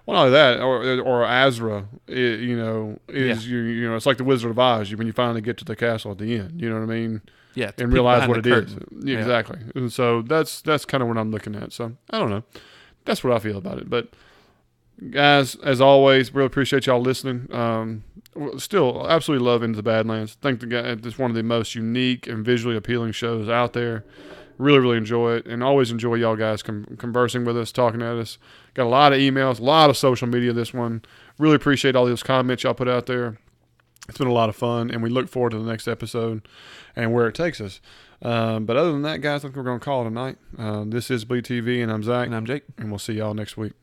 Well, not only that, or Azra, it's like the Wizard of Oz. When you finally get to the castle at the end, you know what I mean? Yeah, and realize what it is. Yeah. Exactly. And so that's kind of what I'm looking at. So I don't know. That's what I feel about it. But guys, as always, really appreciate y'all listening. Still, absolutely love Into the Badlands. Think it's one of the most unique and visually appealing shows out there. Really, really enjoy it, and always enjoy y'all guys conversing with us, talking at us. Got a lot of emails, a lot of social media this one. Really appreciate all those comments y'all put out there. It's been a lot of fun, and we look forward to the next episode and where it takes us. But other than that, guys, I think we're going to call it a night. This is Bleed TV, and I'm Zach. And I'm Jake. And we'll see y'all next week.